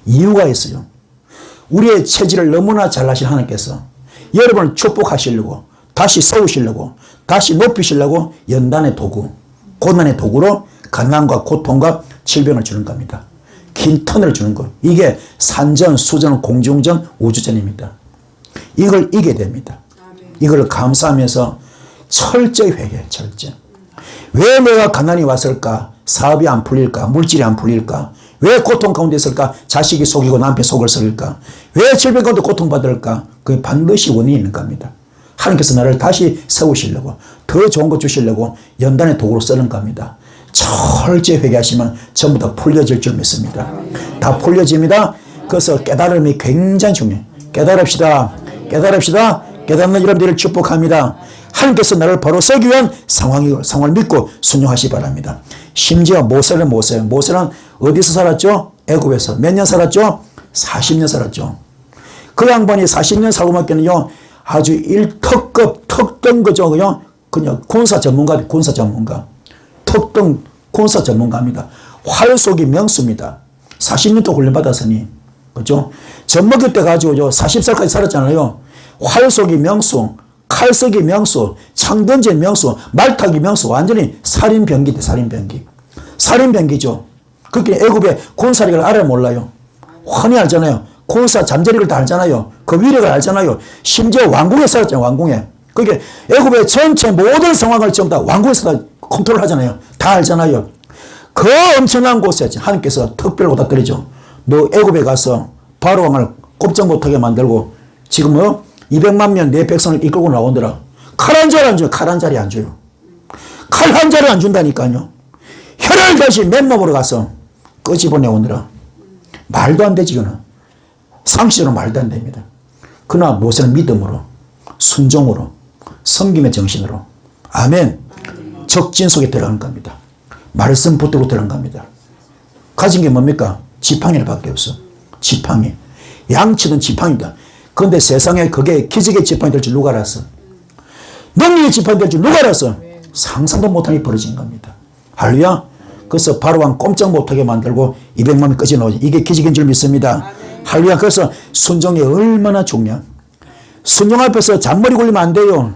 이유가 있어요. 우리의 체질을 너무나 잘 아신 하나님께서 여러분을 축복하시려고 다시 세우시려고 다시 높이시려고 연단의 도구, 고난의 도구로 가난과 고통과 질병을 주는 겁니다. 긴 턴을 주는 것. 이게 산전, 수전, 공중전, 우주전입니다. 이걸 이겨야 됩니다. 이걸 감사하면서 철저히 회개해. 철저히. 왜 내가 가난이 왔을까? 사업이 안 풀릴까? 물질이 안 풀릴까? 왜 고통 가운데 있을까? 자식이 속이고 남편 속을 썩일까? 왜 질병 가운데 고통받을까? 그게 반드시 원인이 있는 겁니다. 하나님께서 나를 다시 세우시려고 더 좋은 것 주시려고 연단의 도구로 쓰는 겁니다. 철저히 회개하시면 전부 다 풀려질 줄 믿습니다. 다 풀려집니다. 그래서 깨달음이 굉장히 중요해요. 깨달읍시다. 깨닫는 여러분들을 축복합니다. 하나님께서 나를 바로 세우기 위한 상황을 믿고 순종하시기 바랍니다. 심지어 모세는 어디서 살았죠? 애굽에서. 몇 년 살았죠? 40년 살았죠. 그 양반이 40년 살고 맞기는요, 아주 특등 거죠. 그냥 군사 전문가. 특등 군사 전문가입니다. 활쏘기 명수입니다. 40년 또 훈련받았으니. 그죠? 젖먹일 때 가지고 40살까지 살았잖아요. 활쏘기 명수, 칼쓰기 명수, 창던지 명수, 말타기 명수, 완전히 살인병기죠. 살인병기죠. 그렇게 애굽의 군사력을 알아 몰라요. 흔히 알잖아요. 군사 잠재력을 다 알잖아요. 그 위력을 알잖아요. 심지어 왕궁에 살았잖아요. 왕궁에. 그게 애굽의 전체 모든 상황을 전부 다 왕궁에서 다 컨트롤 하잖아요. 다 알잖아요. 그 엄청난 곳에 하나님께서 특별 오다드리죠. 너 애굽에 가서 바로 왕을 꼼짝 못하게 만들고 지금 200만 명 내 백성을 이끌고 나오더라. 칼 한 자리 안 줘요. 칼 한 자리 안 줘요. 칼 한 자리 안 준다니까요. 혈을 다시 맨몸으로 가서 끄집어내 오느라. 말도 안 되지, 그는. 상식적으로 말도 안 됩니다. 그러나 모세는 믿음으로, 순종으로, 섬김의 정신으로. 아멘. 적진 속에 들어가는 겁니다. 말씀 붙들고 들어간 겁니다. 가진 게 뭡니까? 지팡이밖에 없어. 지팡이. 양치든 지팡이다. 그런데 세상에 그게 기적의 지팡이 될 줄 누가 알았어? 능력의 지팡이 될 줄 누가 알았어? 상상도 못한 일이 벌어진 겁니다. 할렐루야. 그래서 바로왕 꼼짝 못하게 만들고 200만이 끄지 나오지. 이게 기적인 줄 믿습니다. 할렐루야. 그래서 순종이 얼마나 중요한. 순종 앞에서 잔머리 굴리면 안 돼요.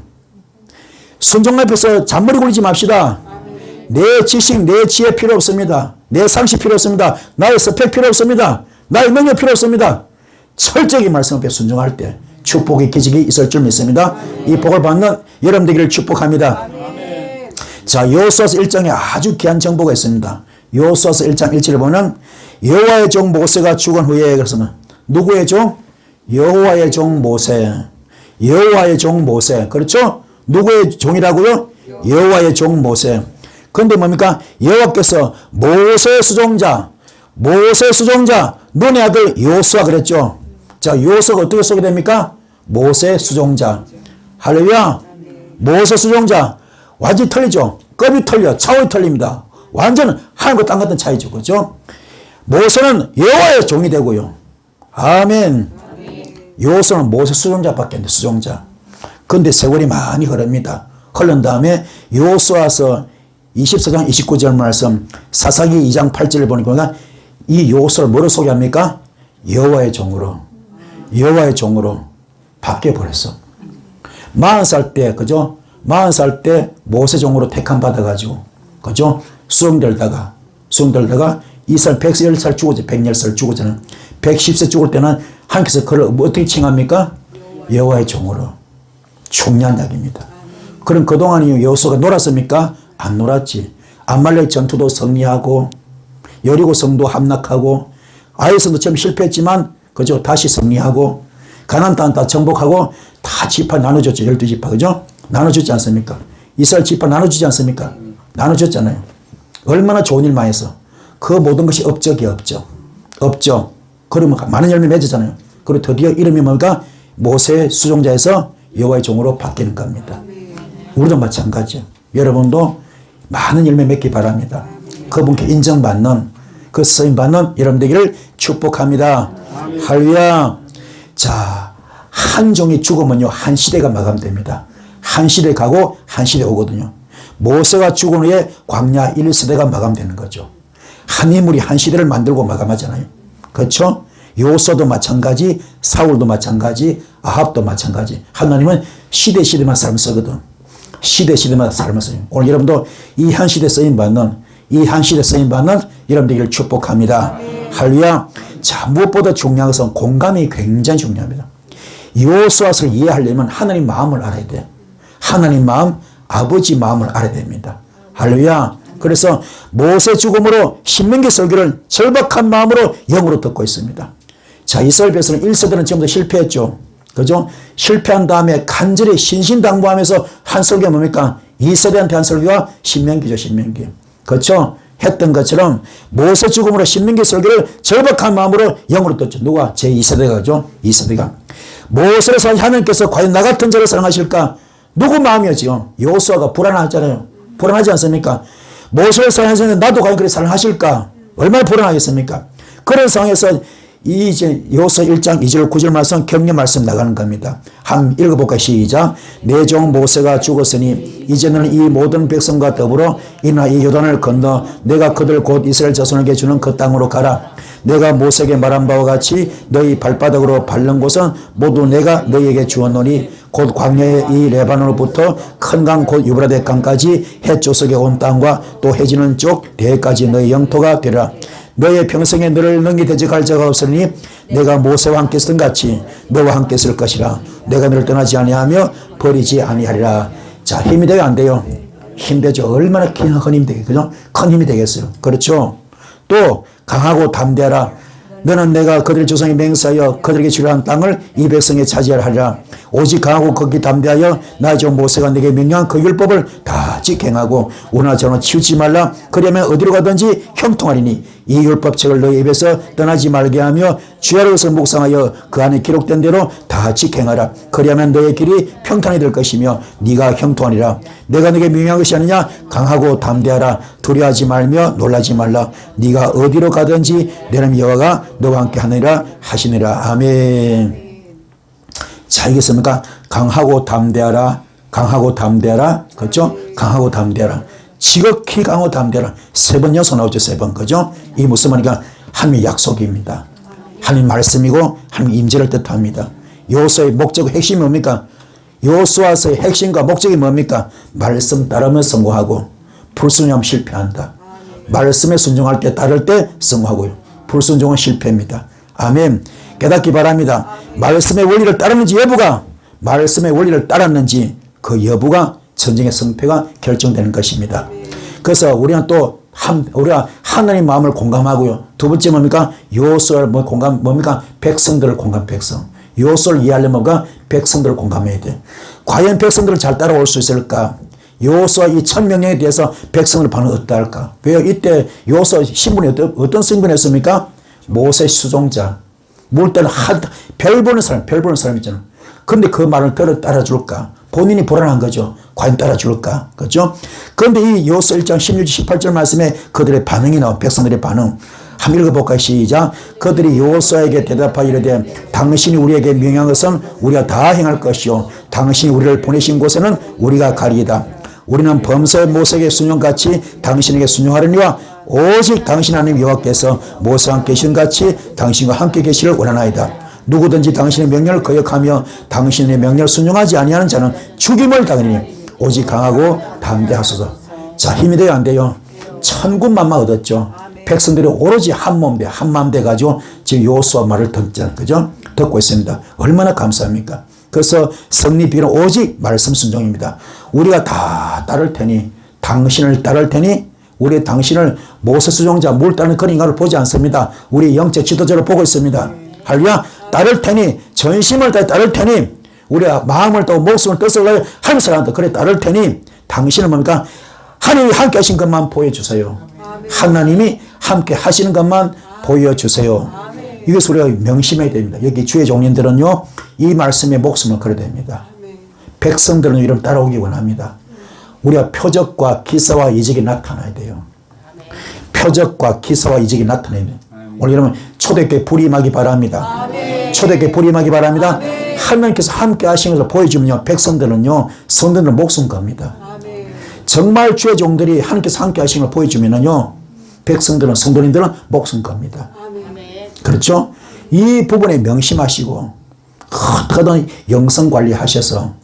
순종 앞에서 잔머리 굴리지 맙시다. 내 지식, 내 지혜 필요 없습니다. 내 상식 필요 없습니다. 나의 스펙 필요 없습니다. 나의 능력 필요 없습니다. 철저히 말씀 앞에 순종할 때 축복의 기적이 있을 줄 믿습니다. 이 복을 받는 여러분 되기를 축복합니다. 자, 여호수아서 1장에 아주 귀한 정보가 있습니다. 여호수아서 1장 1절에 보면 여호와의 종 모세가 죽은 후에 그래서는 누구의 종? 여호와의 종 모세. 여호와의 종 모세. 그렇죠? 누구의 종이라고요? 여호와의 종 모세. 그런데 뭡니까? 여호와께서 모세 수종자, 눈의 아들 여호수아 그랬죠. 자, 여호수아가 어떻게 쏘게 됩니까? 모세 수종자. 할렐루야. 모세 수종자. 완전히 틀리죠. 급이 틀려. 차원이 틀립니다. 완전 하늘과 땅 같은 차이죠. 그렇죠? 모세는 여호와의 종이 되고요. 아멘. 여호수아는 모세 수종자밖에 안 돼. 수종자. 그런데 세월이 많이 흐릅니다. 흐른 다음에 여호수아서 24장 29절 말씀, 사사기 2장 8절을 보니까 이 여호수아를 뭐로 소개합니까? 여호와의 종으로 바뀌어버렸어. 40살 때, 그죠? 40살 때 모세종으로 택함 받아가지고, 그죠? 수용되다가 이스라엘 110살 죽었지, 110살 죽었잖아. 110세 죽을 때는 하나님께서 그를 어떻게 칭합니까? 여호와의 종으로. 중요한 이야기입니다. 그럼 그동안 여호수아가 놀았습니까? 안 놀았지. 암말렉 전투도 승리하고, 여리고 성도 함락하고, 아이성도 처음 실패했지만, 그죠? 다시 승리하고, 가나안 땅 다 정복하고, 다 지파 나눠줬죠. 12지파, 그죠? 나눠주지 않습니까? 이스라엘 지파 나눠주지 않습니까? 나눠줬잖아요. 얼마나 좋은 일만 해서. 그 모든 것이 업적이 업적. 그러면 많은 열매 맺었잖아요. 그리고 드디어 이름이 뭔가 모세 수종자에서 여호와의 종으로 바뀌는 겁니다. 우리도 마찬가지죠. 여러분도 많은 열매 맺기 바랍니다. 그분께 인정받는, 그 쓰임받는 여러분 되기를 축복합니다. 할렐루야. 자, 한 종이 죽으면요, 한 시대가 마감됩니다. 한 시대 가고 한 시대 오거든요. 모세가 죽은 후에 광야 1세대가 마감되는 거죠. 한 인물이 한 시대를 만들고 마감하잖아요. 그렇죠? 요소도 마찬가지, 사울도 마찬가지, 아합도 마찬가지. 하나님은 시대마다 삶을 쓰거든. 시대마다 삶을 써요. 오늘 여러분도 이 한 시대 쓰임받는 여러분 되기를 축복합니다. 할렐루야. 자, 무엇보다 중요한 것은 공감이 굉장히 중요합니다. 여호수아를 이해하려면 하나님 마음을 알아야 돼요. 하나님 마음, 아버지 마음을 알아야 됩니다. 할렐루야. 그래서 모세 죽음으로 신명기 설교를 절박한 마음으로 영으로 듣고 있습니다. 자, 이스라엘 백성은 1세대는 전부 다 실패했죠. 그죠? 실패한 다음에 간절히 신신당부하면서 한 설교가 뭡니까? 2세대한테 한 설교가 신명기죠, 신명기. 그렇죠? 했던 것처럼 모세 죽음으로 신명기 설교를 절박한 마음으로 영으로 듣죠. 누가? 제2세대가 그죠? 2세대가. 모세를 사랑하신 하나님께서 과연 나 같은 자를 사랑하실까? 누구 마음이었지요? 여호수아가 불안하잖아요. 불안하지 않습니까? 모세를 사랑하시는데 나도 과연 그렇게 사랑하실까? 얼마나 불안하겠습니까? 그런 상황에서 이제 여호수아 1장 2절 9절 말씀 격려 말씀 나가는 겁니다. 한번 읽어볼까요? 시작. 내 종 모세가 죽었으니 이제는 이 모든 백성과 더불어 이나 이 요단을 건너 내가 그들 곧 이스라엘 자손에게 주는 그 땅으로 가라. 내가 모세에게 말한 바와 같이 너희 발바닥으로 밟는 곳은 모두 내가 너희에게 주었노니 곧 광야의 이 레바논으로부터 큰 강 곧 유브라데 강까지 해조석에 온 땅과 또 해지는 쪽 대해까지 너희 영토가 되리라. 너의 평생에 너를 능히 대적할 자가 없으니 내가 모세와 함께 쓴 같이 너와 함께 쓸 것이라. 내가 너를 떠나지 아니하며 버리지 아니하리라. 자, 힘이 돼요, 안 돼요? 힘되죠. 얼마나 큰 힘이 되겠어요. 그죠? 큰 힘이 되겠어요. 그렇죠? 또 강하고 담대하라. 너는 내가 그들의 조상에 맹세하여 그들에게 주려 한 땅을 이 백성에 차지하라 하리라. 오직 강하고 극히 담대하여 나의 종 모세가 내게 명령한 그 율법을 다 지행하고 오나 저나 치우지 말라. 그러면 어디로 가든지 형통하리니 이 율법책을 너희 입에서 떠나지 말게 하며 주야로 것을 묵상하여 그 안에 기록된 대로 다 지행하라. 그리하면 너의 길이 평탄이 될 것이며 네가 형통하리라. 내가 네게 명령한 것이 아니냐. 강하고 담대하라. 두려워하지 말며 놀라지 말라. 네가 어디로 가든지 내 하나님 여호와가 너와 함께 하느니라 하시니라. 아멘. 자, 이겠습니까? 강하고 담대하라. 강하고 담대하라. 그렇죠? 강하고 담대하라. 지극히 강하고 담대하라. 3번 연속 나오죠. 3번. 그죠? 이 무슨 말이니까 하나님의 약속입니다. 하나님 말씀이고 하나님 임재를 뜻합니다. 여호수아의 목적 핵심이 뭡니까? 여호수아서의 핵심과 목적이 뭡니까? 말씀 따르면 성공하고 불순종하면 실패한다. 말씀에 순종할 때 따를 때 성공하고요. 불순종은 실패입니다. 아멘. 깨닫기 바랍니다. 말씀의 원리를 따르는지 여부가, 말씀의 원리를 따랐는지 그 여부가 전쟁의 승패가 결정되는 것입니다. 그래서 우리는 또 우리가 하나님 마음을 공감하고요. 두 번째 뭡니까? 여호수아를 뭡니까? 백성들을 공감. 백성. 여호수아를 이해하려면 뭔가 백성들을 공감해야 돼. 과연 백성들을 잘 따라올 수 있을까? 여호수아 이 천 명령에 대해서 백성들 반응 어떠할까? 왜요? 이때 여호수아 신분이 어떤 신분이었습니까? 모세 수종자. 뭘 때는 별 보는 사람 있잖아. 그런데 그 말을 따라줄까? 본인이 불안한 거죠. 과연 따라줄까? 그렇죠? 그런데 이 여호수아 1장 16절 18절 말씀에 그들의 반응이 나와. 백성들의 반응. 한번 읽어볼까요? 시작. 그들이 여호수아에게 대답하여 이르되 당신이 우리에게 명령한 것은 우리가 다 행할 것이요 당신이 우리를 보내신 곳에는 우리가 가리이다. 우리는 범사의 모세에게 순종같이 당신에게 순종하려니와 오직 당신 하나님 여호와께서 모세와 함께 계신 같이 당신과 함께 계시를 원하나이다. 누구든지 당신의 명령을 거역하며 당신의 명령을 순종하지 아니하는 자는 죽임을 당하니 오직 강하고 담대하소서. 자, 힘이 돼요, 안 돼요? 천군만마 얻었죠. 백성들이 오로지 한마음 돼가지고 지금 여호수아 말을 듣잖아요. 그죠? 듣고 있습니다. 얼마나 감사합니까? 그래서 승리 비결은 오직 말씀 순종입니다. 우리가 다 따를 테니, 당신을 따를 테니, 우리 당신을 모세 수종자 물 따르는 그런 인간을 보지 않습니다. 우리 영적 지도자를 보고 있습니다. 할렐루야. 따를 테니, 전심을 다해 따를 테니, 우리가 마음을 또 목숨을 뜻을 한 사람도 그래 따를 테니, 당신은 뭡니까? 하나님이 함께 하신 것만 보여주세요. 하나님이 함께 하시는 것만 보여주세요. 이것을 우리가 명심해야 됩니다. 여기 주의 종인들은요, 이 말씀에 목숨을 걸어야 됩니다. 백성들은 이름 따라오기 원합니다. 우리가 표적과 기사와 이적이 나타나야 돼요. 표적과 기사와 이적이 나타나야 돼요. 오늘 여러분 초대교회 불임하기 바랍니다. 초대교회 불임하기 바랍니다. 하나님께서 함께 하신 것을 보여주면요, 백성들은요, 성도들은 목숨 겁니다. 정말 주의 종들이 하나님께서 함께 하신 걸 보여주면요, 백성들은 성도님들은 목숨 겁니다. 그렇죠? 이 부분에 명심하시고 어떻게든 영성 관리하셔서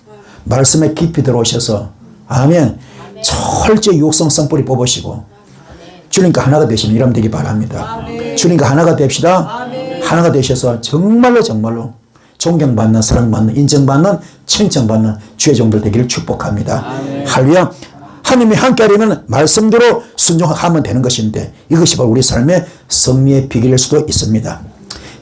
말씀에 깊이 들어오셔서 아멘. 철저히 육성 성뿌리 뽑으시고 주님과 하나가 되시는 이름 되기 바랍니다. 주님과 하나가 됩시다. 하나가 되셔서 정말로 존경받는, 사랑받는, 인정받는, 칭찬받는 주의 종들 되기를 축복합니다. 할렐루야. 하나님이 함께 하려면 말씀대로 순종하면 되는 것인데 이것이 바로 우리 삶의 승리의 비결일 수도 있습니다.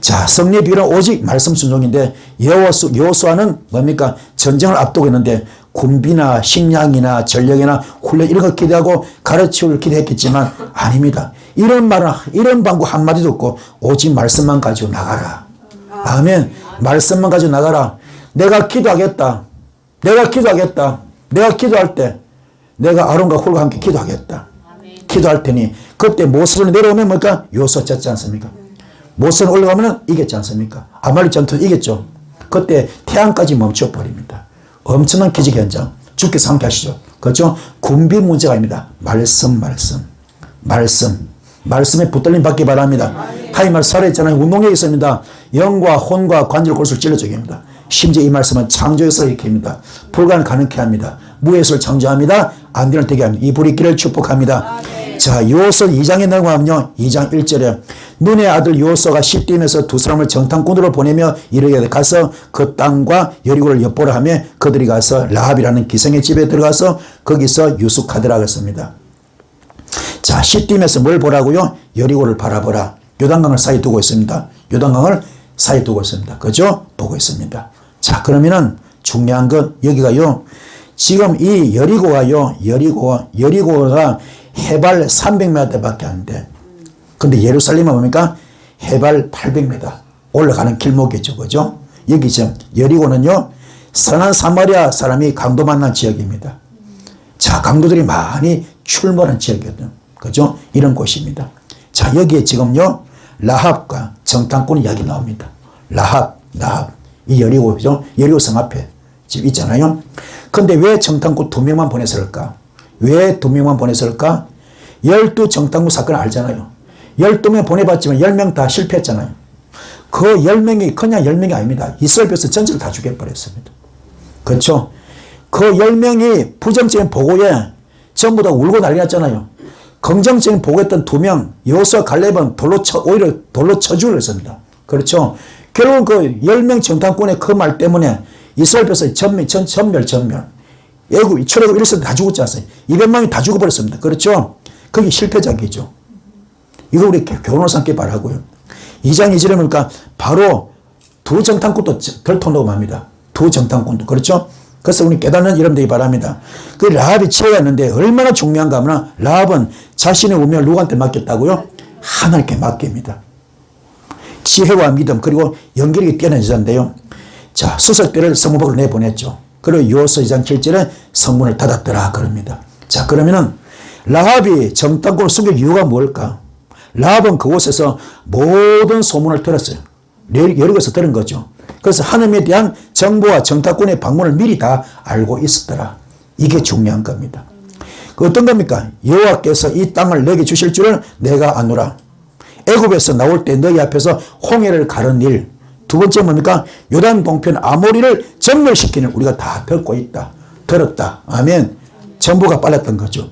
자, 승리의 비결은 오직 말씀 순종인데 여호수아는 뭡니까? 전쟁을 앞두고 있는데 군비나 식량이나 전력이나 훈련 이런 거 기대하고 가르치기를 기대했겠지만 아닙니다. 이런 방구 한마디도 없고 오직 말씀만 가지고 나가라. 아멘. 말씀만 가지고 나가라. 내가 기도하겠다. 내가 기도할 때 내가 아론과 홀과 함께 기도하겠다. 기도할 테니 그때 모세는 내려오면 뭘까? 여호수아 졌지 않습니까? 모세는 올라가면 이겼지 않습니까? 아말렉 전투 이겼죠. 그때 태양까지 멈춰버립니다. 엄청난 기적 현장. 주께서 함께 하시죠. 그렇죠? 군비 문제가 아닙니다. 말씀에 붙들림 받기 바랍니다. 하나님 말씀 살아있잖아요. 운동력이 있습니다. 영과 혼과 관절 골수를 찔러주게 합니다. 심지어 이 말씀은 창조에서 이렇게 합니다. 불가능 가능케 합니다. 무에서를 창조합니다. 안 되는 되게 합니다. 이 불이 있기를 축복합니다. 자, 요소 2장에 넘어가면요. 2장 1절에 눈의 아들 요소가 시딤에서 두 사람을 정탐꾼으로 보내며 이르게 가서 그 땅과 여리고를 엿보라 하며 그들이 가서 라합이라는 기생의 집에 들어가서 거기서 유숙하더라 그랬습니다. 자, 시딤에서 뭘 보라고요? 여리고를 바라보라. 요단강을 사이 두고 있습니다. 요단강을 사이 두고 있습니다. 그죠? 보고 있습니다. 자, 그러면은 중요한 건 여기가요. 지금 이 여리고가요. 여리고가 해발 300m 밖에 안 돼. 근데 예루살렘은 뭡니까? 해발 800m 올라가는 길목이죠. 그죠? 여기 지금 여리고는요. 선한 사마리아 사람이 강도 만난 지역입니다. 자, 강도들이 많이 출몰한 지역이거든요. 그죠? 이런 곳입니다. 자, 여기에 지금요. 라합과 정탐꾼 이야기 나옵니다. 라합. 이 여리고죠. 여리고 성 앞에 지금 있잖아요. 근데 왜 정탐꾼 2명만 보냈을까? 왜 2명만 보냈을까? 12 정탐꾼 사건 알잖아요. 12명 보내봤지만 10명 다 실패했잖아요. 그 10명이 그냥 10명이 아닙니다. 이스라엘 백성 전체를 다 죽여버렸습니다. 그렇죠? 그 10명이 부정적인 보고에 전부 다 울고 난리 났잖아요. 긍정적인 보고했던 2명, 여호수아 갈렙은 오히려 돌로 쳐주려 했습니다. 그렇죠? 결국 그 10명 정탐꾼의 그 말 때문에 이스라엘 백성이 전멸. 애굽, 출애굽 1세대 다 죽었지 않습니까? 200명이 다 죽어버렸습니다. 그렇죠? 그게 실패작이죠. 이거 우리 교훈을 삼기 바라고요. 2장 2절에 보니까 바로 두 정탐꾼도 결통나고 맙니다. 두 정탐꾼도. 그렇죠? 그래서 우리 깨닫는 이름 되기 바랍니다. 그 라합이 지혜였는데 얼마나 중요한가 하면 라합은 자신의 운명을 누구한테 맡겼다고요? 하나님께 맡깁니다. 지혜와 믿음 그리고 연결이 뛰어난 여자인데요. 자, 수석들을 성문밖으로 내보냈죠. 그리고 요소 2장 7절에 성문을 닫았더라 그럽니다. 자, 그러면은 라합이 정탐꾼을 숨길 이유가 뭘까? 라합은 그곳에서 모든 소문을 들었어요. 여리고에서 들은 거죠. 그래서 하나님에 대한 정보와 정탐꾼의 방문을 미리 다 알고 있었더라. 이게 중요한 겁니다. 어떤 겁니까? 여호와께서 이 땅을 내게 주실 줄을 내가 아노라. 애굽에서 나올 때 너희 앞에서 홍해를 가른 일. 두 번째 뭡니까? 요단 동편 아모리를 전멸시키는 우리가 다 듣고 있다. 들었다. 아멘. 정보가 빨랐던 거죠.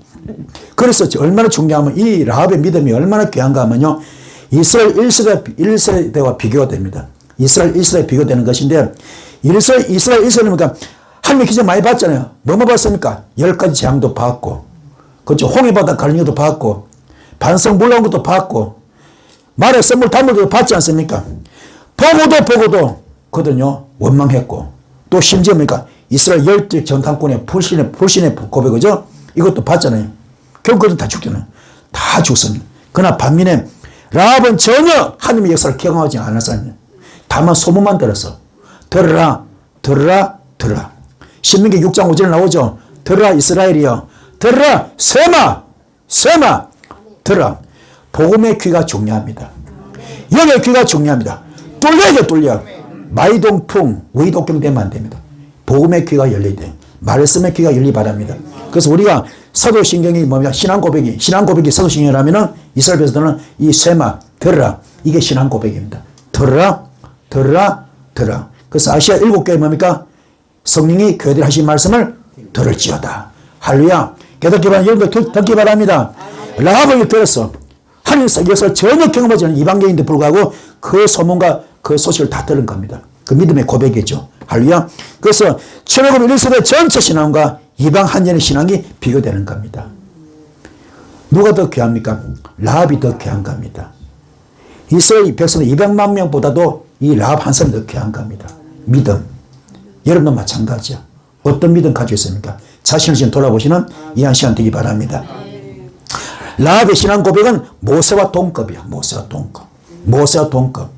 그래서 얼마나 중요하면 이 라합의 믿음이 얼마나 귀한가 하면요. 이스라엘 1세대와 비교가 됩니다. 이스라엘 1세대에 비교되는 것인데 이스라엘 1세대니까 하나님의 기적 많이 봤잖아요. 뭐뭐 봤습니까? 10가지 재앙도 봤고 그렇죠. 홍해바다 가는 것도 봤고 반석 물나온 것도 봤고 말에 썸물 담을 것도 봤지 않습니까? 보고도 거든요. 원망했고 또 심지어 뭡니까? 이스라엘 12 정탐꾼의 불신의 고백이죠. 이것도 봤잖아요. 결국 그들은 다 죽잖아요. 다 죽습니다. 그러나 반면에 라합은 전혀 하나님의 역사를 경험하지 않았어요. 다만 소문만 들었어. 들으라. 신명기 6장 5절에 나오죠. 들으라 이스라엘이여. 들으라 셈아. 들으라. 복음의 귀가 중요합니다. 영의 귀가 중요합니다. 뚫려. 마이동풍, 위독경 되면 안 됩니다. 복음의 귀가 열려야 돼요. 말씀의 귀가 열리 바랍니다. 그래서 우리가 사도신경이 뭡니까? 신앙 고백이 사도신경이라면은 이스라엘 백성들은 이 셈아, 들으라. 이게 신앙 고백입니다. 들으라. 그래서 아시아 7교회 뭡니까? 성령이 교회들이 하신 말씀을 들을지어다. 할렐루야. 깨닫기 바랍니다. 여러분들 듣기 바랍니다. 라합을 들었어. 하나님의 역사를 전혀 경험하지 않은 이방인인데 불구하고 그 소문과 그 소식을 다 들은 겁니다. 그 믿음의 고백이죠. 할렐루야. 그래서 출애굽 1세대 전체 신앙과 이방 한전의 신앙이 비교되는 겁니다. 누가 더 귀합니까? 라합이 더 귀한 겁니다. 이스라엘 백성 200만 명보다도 이 라합 한 사람이 더 귀한 겁니다. 믿음. 여러분도 마찬가지야. 어떤 믿음 가지고 있습니까? 자신을 지금 돌아보시는 이한 시간 되기 바랍니다. 라합의 신앙 고백은 모세와 동급이야. 모세와 동급.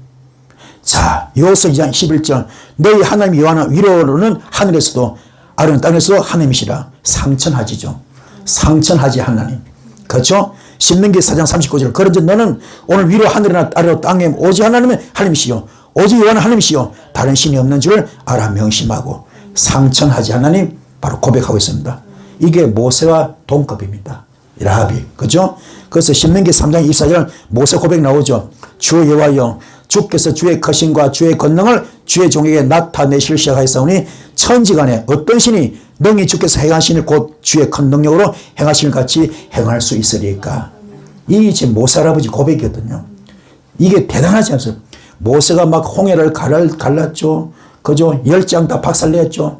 자, 여호수아 2장 11절 너희 하나님 여호와는 위로는 하늘에서도 아래는 땅에서도 하나님이시라. 상천하지죠. 상천하지 하나님. 그렇죠? 신명기 4장 39절 그런즉 너는 오늘 위로 하늘이나 아래로 땅에 오직 하나님은 하나님이시요 오직 여호와는 하나님이시요 다른 신이 없는 줄을 알아 명심하고 상천하지 하나님 바로 고백하고 있습니다. 이게 모세와 동급입니다. 라합이. 그죠? 그래서 신명기 3장 24절 모세 고백 나오죠. 주 여호와여 주께서 주의 거신과 주의 권능을 주의 종에게 나타내실 시작하였사오니 천지간에 어떤 신이 능히 주께서 행하신 일 곧 주의 큰 능력으로 행하신 일 같이 행할 수 있으리까. 이 지금 모세 할아버지 고백이거든요. 이게 대단하지 않습니까? 모세가 막 홍해를 갈랐죠. 그죠? 10장 다 박살냈죠.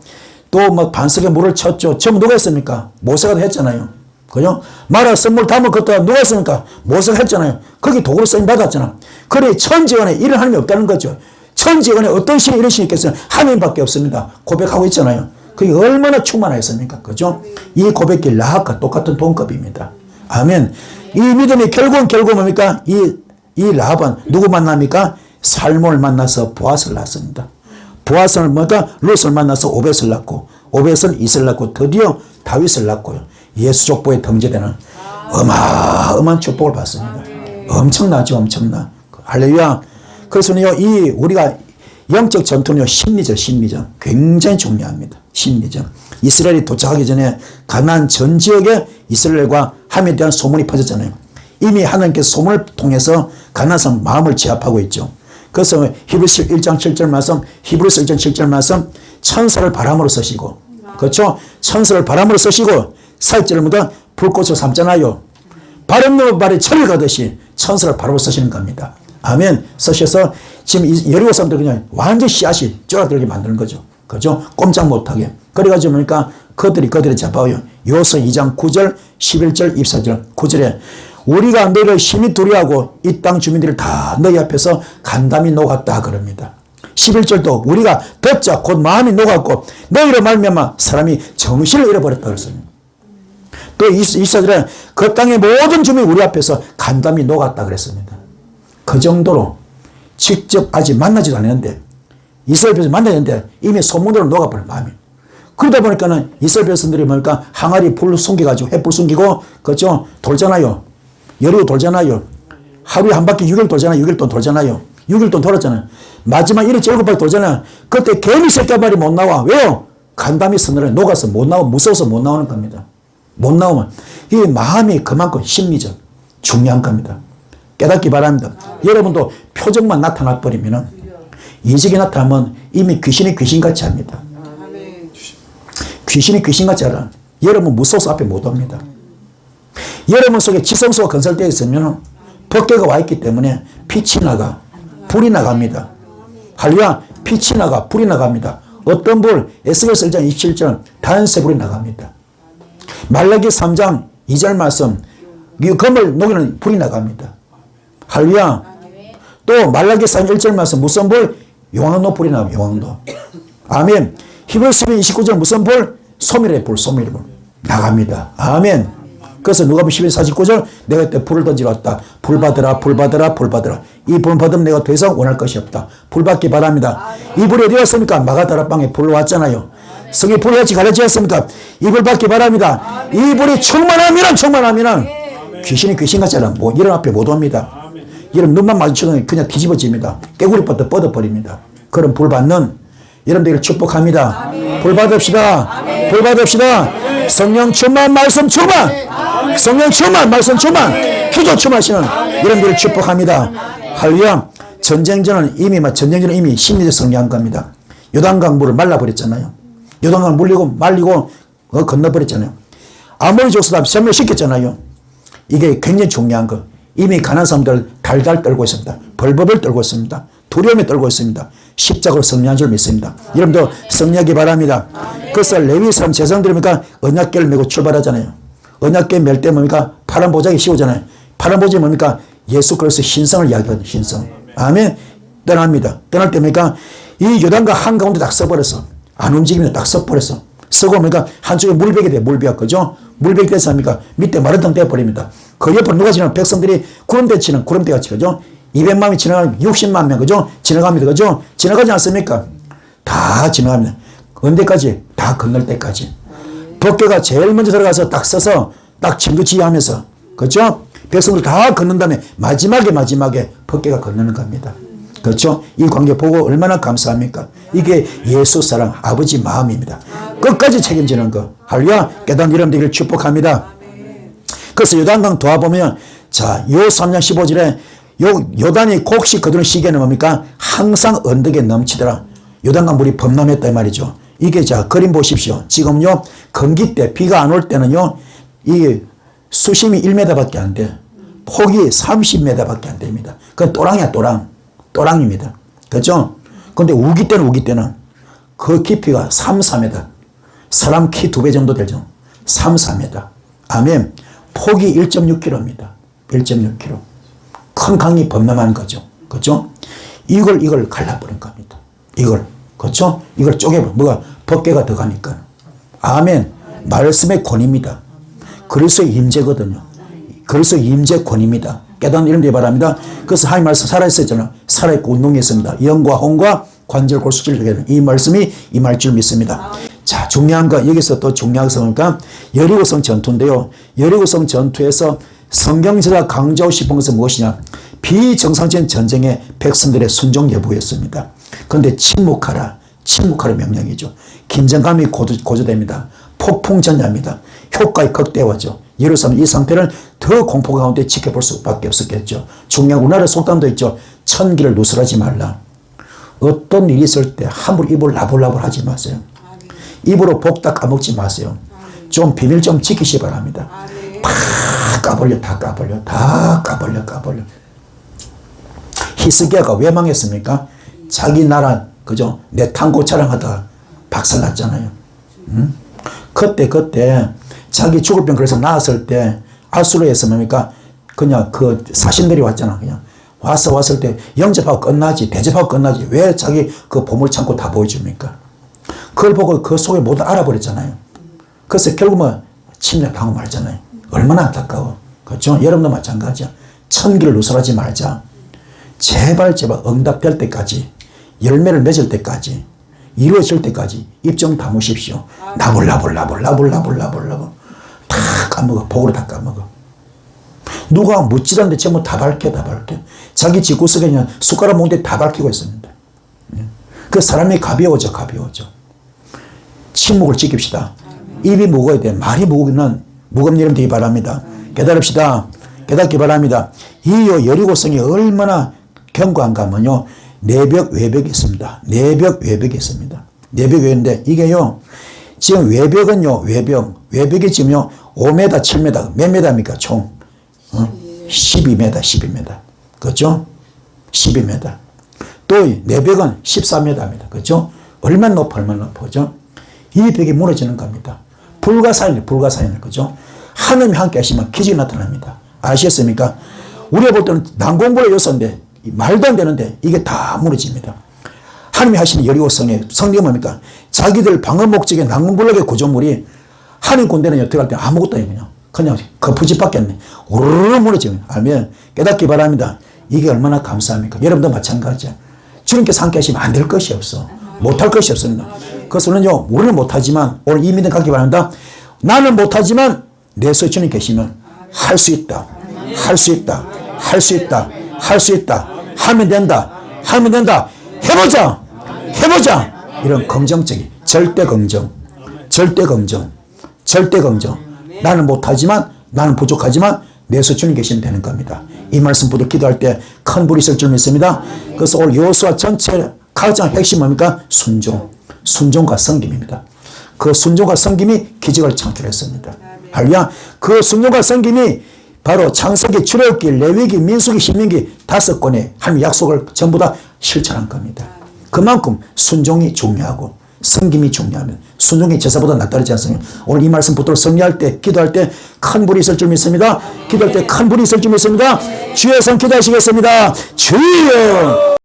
또 막 반석에 물을 쳤죠. 전부 누가 했습니까? 모세가 했잖아요. 그죠? 마라 선물 담은 것도 누가 했습니까? 모세가 했잖아요. 거기 도구로 쓰임 받았잖아. 그래, 천지간에 이런 하나님이 없다는 거죠. 천지간에 어떤 신이 이런 신이 있겠어요? 하나님밖에 없습니다. 고백하고 있잖아요. 그게 얼마나 충만하였습니까? 그죠? 이 고백이 라합과 똑같은 동급입니다. 아멘. 이 믿음이 결국은 뭡니까? 이 라합은 누구 만납니까? 살몬을 만나서 보아스를 낳습니다. 보아스는 뭡니까? 룻을 만나서 오벳을 낳고, 오벳은 이스를 낳고, 드디어 다윗을 낳고요. 예수 족보에 등재되는 어마어마한 축복을 받습니다. 엄청나죠, 엄청나. 할렐루야. 그래서요, 우리가 영적 전투는요, 심리전. 굉장히 중요합니다. 심리전. 이스라엘이 도착하기 전에 가나안 전 지역에 이스라엘과 함에 대한 소문이 퍼졌잖아요. 이미 하나님께서 소문을 통해서 가나안 사람 마음을 제압하고 있죠. 그래서 히브리서 1장 7절 말씀, 히브리서 1장 7절 말씀, 천사를 바람으로 쓰시고, 그렇죠? 천사를 바람으로 쓰시고, 살절을 묻어 불꽃을 삼잖아요. 바람 넘어 발에 철을 가듯이 천사를 바람으로 쓰시는 겁니다. 아멘. 쓰셔서 지금 여리고 사람들 그냥 완전 씨앗이 쫄아들게 만드는 거죠. 그죠? 꼼짝 못하게. 그래가지고 그러니까 그들이 잡아요. 요서 2장 9절, 11절, 24절, 9절에 우리가 너희를 심히 두려워하고 이 땅 주민들을 다 너희 앞에서 간담이 녹았다 그럽니다. 11절도 우리가 듣자 곧 마음이 녹았고 너희로 말미암아 사람이 정신을 잃어버렸다 그랬습니다. 또 24절에 그 땅의 모든 주민이 우리 앞에서 간담이 녹았다 그랬습니다. 그 정도로 직접 아직 만나지도 않았는데 이스라엘 백성들이 만났는데 이미 소문으로 녹아버린 마음이. 그러다 보니까는 이스라엘 백성들이 뭡니까? 항아리 불 숨겨가지고 햇불 숨기고 그렇죠? 돌잖아요. 여리고 돌잖아요. 하루에 한 바퀴 6일 돌잖아요. 6일 동안 돌잖아요. 6일 동안 돌았잖아요. 마지막 1일 7바퀴 돌잖아요. 그때 개미 새끼발이 못 나와. 왜요? 간담이 서늘해 녹아서 못 나오고 무서워서 못 나오는 겁니다. 못 나오면 이 마음이 그만큼 심리적 중요한 겁니다. 깨닫기 바랍니다. 여러분도 표정만 나타나 버리면은 이직이 나타나면 이미 귀신이 귀신같이 합니다. 귀신이 귀신같이 하라. 여러분 무서워서 앞에 못 옵니다. 여러분 속에 지성소가 건설되어 있으면 법궤가 와 있기 때문에 빛이 나가 불이 나갑니다. 할렐루야. 빛이 나가 불이 나갑니다. 어떤 불? 에스겔서 1장 27절 다연세 불이 나갑니다. 말라기 3장 2절 말씀 검을 녹이는 불이 나갑니다. 할렐루야. 또 말라기 3장 1절 말씀 무슨 불? 용왕로 불이 나갑니다. 용왕로. 아멘. 히브리서 29절 무슨 불? 소멸의 불 나갑니다. 아멘. 그래서 누가복음 11장 49절 내가 그때 불을 던지러 왔다. 불 받으라 불 받으라 불 받으라. 이 불 받으면 내가 더 이상 원할 것이 없다. 불 받기 바랍니다. 이 불이 어디 왔습니까? 마가다락방에 불 왔잖아요. 성이 불이 같이 가르치셨습니까? 이 불 받기 바랍니다. 이 불이 충만하면 귀신이 귀신같이 하라. 뭐 이런 앞에 못 옵니다. 이런 눈만 마주치면 그냥 뒤집어집니다. 깨구리부터 뻗어버립니다. 그런 불 받는 여러분들을 축복합니다. 불 받읍시다. 불 받읍시다. 성령 충만 말씀 충만 성령 충만 말씀 충만 기도 충만하시는 여러분들을 축복합니다. 할렐루야. 전쟁전은 이미 심리적 승리한 겁니다. 요단강 물을 말라버렸잖아요. 요단강 말리고 건너버렸잖아요. 아모리 족속을 섬멸시켰잖아요. 이게 굉장히 중요한 거. 이미 가난한 사람들 달달 떨고 있습니다. 벌벌을 떨고 있습니다. 두려움에 떨고 있습니다. 십자가로 승리한 줄 믿습니다. 여러분도 승리하기 바랍니다. 그래서 레위 사람 제사장들이니까 언약궤를 메고 출발하잖아요. 언약궤 멜 때 뭡니까? 파란 보자기 씌우잖아요. 파란 보자기 뭡니까? 예수 그리스도 신성을 이야기하는 신성. 아멘. 떠납니다. 떠날 때 뭡니까? 이 요단강 한가운데 딱 써버렸어. 안 움직이면 딱 써버렸어. 쓰고 뭡니까? 한쪽에 물백이 돼. 물벽. 그죠? 물백이 돼서 합니까? 밑에 마른 땅 떼어버립니다. 그 옆으로 누가 지나면 백성들이 구름대 치는 구름대같이. 그죠? 200만이 지나가면 60만 명. 그죠? 지나갑니다. 그죠? 지나가지 않습니까? 다 지나갑니다. 언제까지? 다 건널 때까지. 법궤가 제일 먼저 들어가서 딱 서서 딱 징그지휘하면서. 그죠? 백성들 다 건넌 다음에 마지막에 법궤가 건너는 겁니다. 그렇죠? 이 관계 보고 얼마나 감사합니까? 이게 예수 사랑 아버지 마음입니다. 끝까지 책임지는 거. 할렐루야. 깨닫는 여러분들을 축복합니다. 그래서 요단강 도와보면 자, 요 3장 15절에 요단이 곡식 거두는 시기에는 뭡니까? 항상 언덕에 넘치더라. 요단강 물이 범람했다 이 말이죠. 이게 자 그림 보십시오. 지금요 건기 때 비가 안 올 때는요 이 수심이 1m밖에 안 돼. 폭이 30m밖에 안 됩니다. 그건 또랑이야, 또랑. 또랑입니다. 그렇죠? 근데 우기 때는 그 깊이가 4m. 사람 키 2배 정도 되죠. 4m. 아멘. 폭이 1.6km입니다. 1.6km. 큰 강이 범람하는 거죠. 그렇죠? 이걸 갈라버린 겁니다. 이걸. 그렇죠? 이걸 쪼개버. 뭐가 법궤가 더 가니까. 아멘. 말씀의 권위입니다. 그래서 임재거든요. 그래서 임재권입니다. 깨닫는 이름 되기 바랍니다. 그래서 하나님 말씀 살아있었잖아요. 살아있고 운동했습니다. 영과 혼과 관절 골수질 이 말씀이 임할 줄 믿습니다. 자, 중요한 거 여기서 또 중요한 거 보니까 여리고성 전투인데요. 여리고성 전투에서 성경제가 강조하고 싶은 것은 무엇이냐? 비정상적인 전쟁에 백성들의 순종 여부였습니다. 그런데 침묵하라 명령이죠. 긴장감이 고조됩니다. 폭풍전야입니다. 효과의 극대화죠. 예루살렘 이 상태를 더 공포 가운데 지켜볼 수밖에 없었겠죠. 중요한 우리나라 속담도 있죠. 천기를 누설하지 말라. 어떤 일이 있을 때 함부로 입을 나불나불 하지 마세요. 입으로 복다 까먹지 마세요. 좀 비밀 좀 지키시 바랍니다. 다 까버려. 히스기야가 왜 망했습니까? 자기 나라 그죠? 내 탐구 자랑하다가 박살났잖아요. 그때 자기 죽을 병 그래서 나았을 때 아수르에서 뭡니까? 그냥 그 사신들이 왔잖아. 그냥 왔을 때 영접하고 끝나지, 대접하고 끝나지. 왜 자기 그 보물 창고 다 보여줍니까? 그걸 보고 그 속에 모두 알아버렸잖아요. 그래서 결국은 침략당하고 말잖아요. 얼마나 안타까워. 그렇죠? 여러분도 마찬가지야. 천기를 누설하지 말자. 제발 응답될 때까지, 열매를 맺을 때까지, 이루어질 때까지 입 좀 다무십시오. 나불. 다 까먹어. 복으로 다 까먹어. 누가 묻지라는데 전부 다 밝혀. 자기 집구석에 그냥 숟가락 먹는데 다 밝히고 있습니다. 그 사람이 가벼워져. 침묵을 지킵시다. 입이 무거워야 돼. 말이 무거우면 무겁는 일은 되기 바랍니다. 깨닫기 바랍니다. 이 여리고성이 얼마나 견고한가 하면요. 내벽 외벽이 있습니다. 내벽 외벽인데 이게요. 지금 외벽은요. 외벽이 지금요. 5m, 7m. 몇 m입니까? 총 12m. 그렇죠? 12m. 또 내벽은 14m입니다. 그렇죠? 얼마나 높아. 그죠? 이 벽이 무너지는 겁니다. 불가사일. 그죠? 하나님이 함께 하시면 기적이 나타납니다. 아시겠습니까? 우리가 볼 때는 난공불의 요소인데 말도 안 되는데 이게 다 무너집니다. 하나님이 하시는 여리고성의 성경은 뭡니까? 자기들 방어 목적의 난공불락의 구조물이 하나님 군대는 들어갈 때 아무것도 아니에요. 그냥 거푸집밖에 안 돼. 오르르 무너지면 알면 깨닫기 바랍니다. 이게 얼마나 감사합니까? 여러분도 마찬가지야. 주님께서 함께 하시면 안 될 것이 없어. 못할 것이 없습니다. 그래서 우리는요, 우리는 못하지만 오늘 이 믿음 갖기 바랍니다. 나는 못하지만 내 속에 주님 계시면 할 수 있다. 하면 된다. 해보자. 이런 긍정적인 절대 긍정. 나는 못하지만, 나는 부족하지만 내 속에 주님 계시면 되는 겁니다. 이 말씀 붙들고 기도할 때 큰 불이 있을 줄 믿습니다. 그래서 오늘 여호수아 전체 가장 핵심 뭡니까? 순종과 섬김입니다. 그 순종과 섬김이 기적을 창출했습니다. 할렐루야. 그 순종과 섬김이 바로 창세기, 출애굽기, 레위기, 민수기, 신명기 5권의 하나님 약속을 전부 다 실천한 겁니다. 그만큼 순종이 중요하고 섬김이 중요하면 순종이 제사보다 낫다르지 않습니까? 오늘 이 말씀 붙들어 승리할 때, 기도할 때 큰 불이 있을 줄 믿습니다. 기도할 때 큰 불이 있을 줄 믿습니다. 주여 선 기도하시겠습니다. 주여.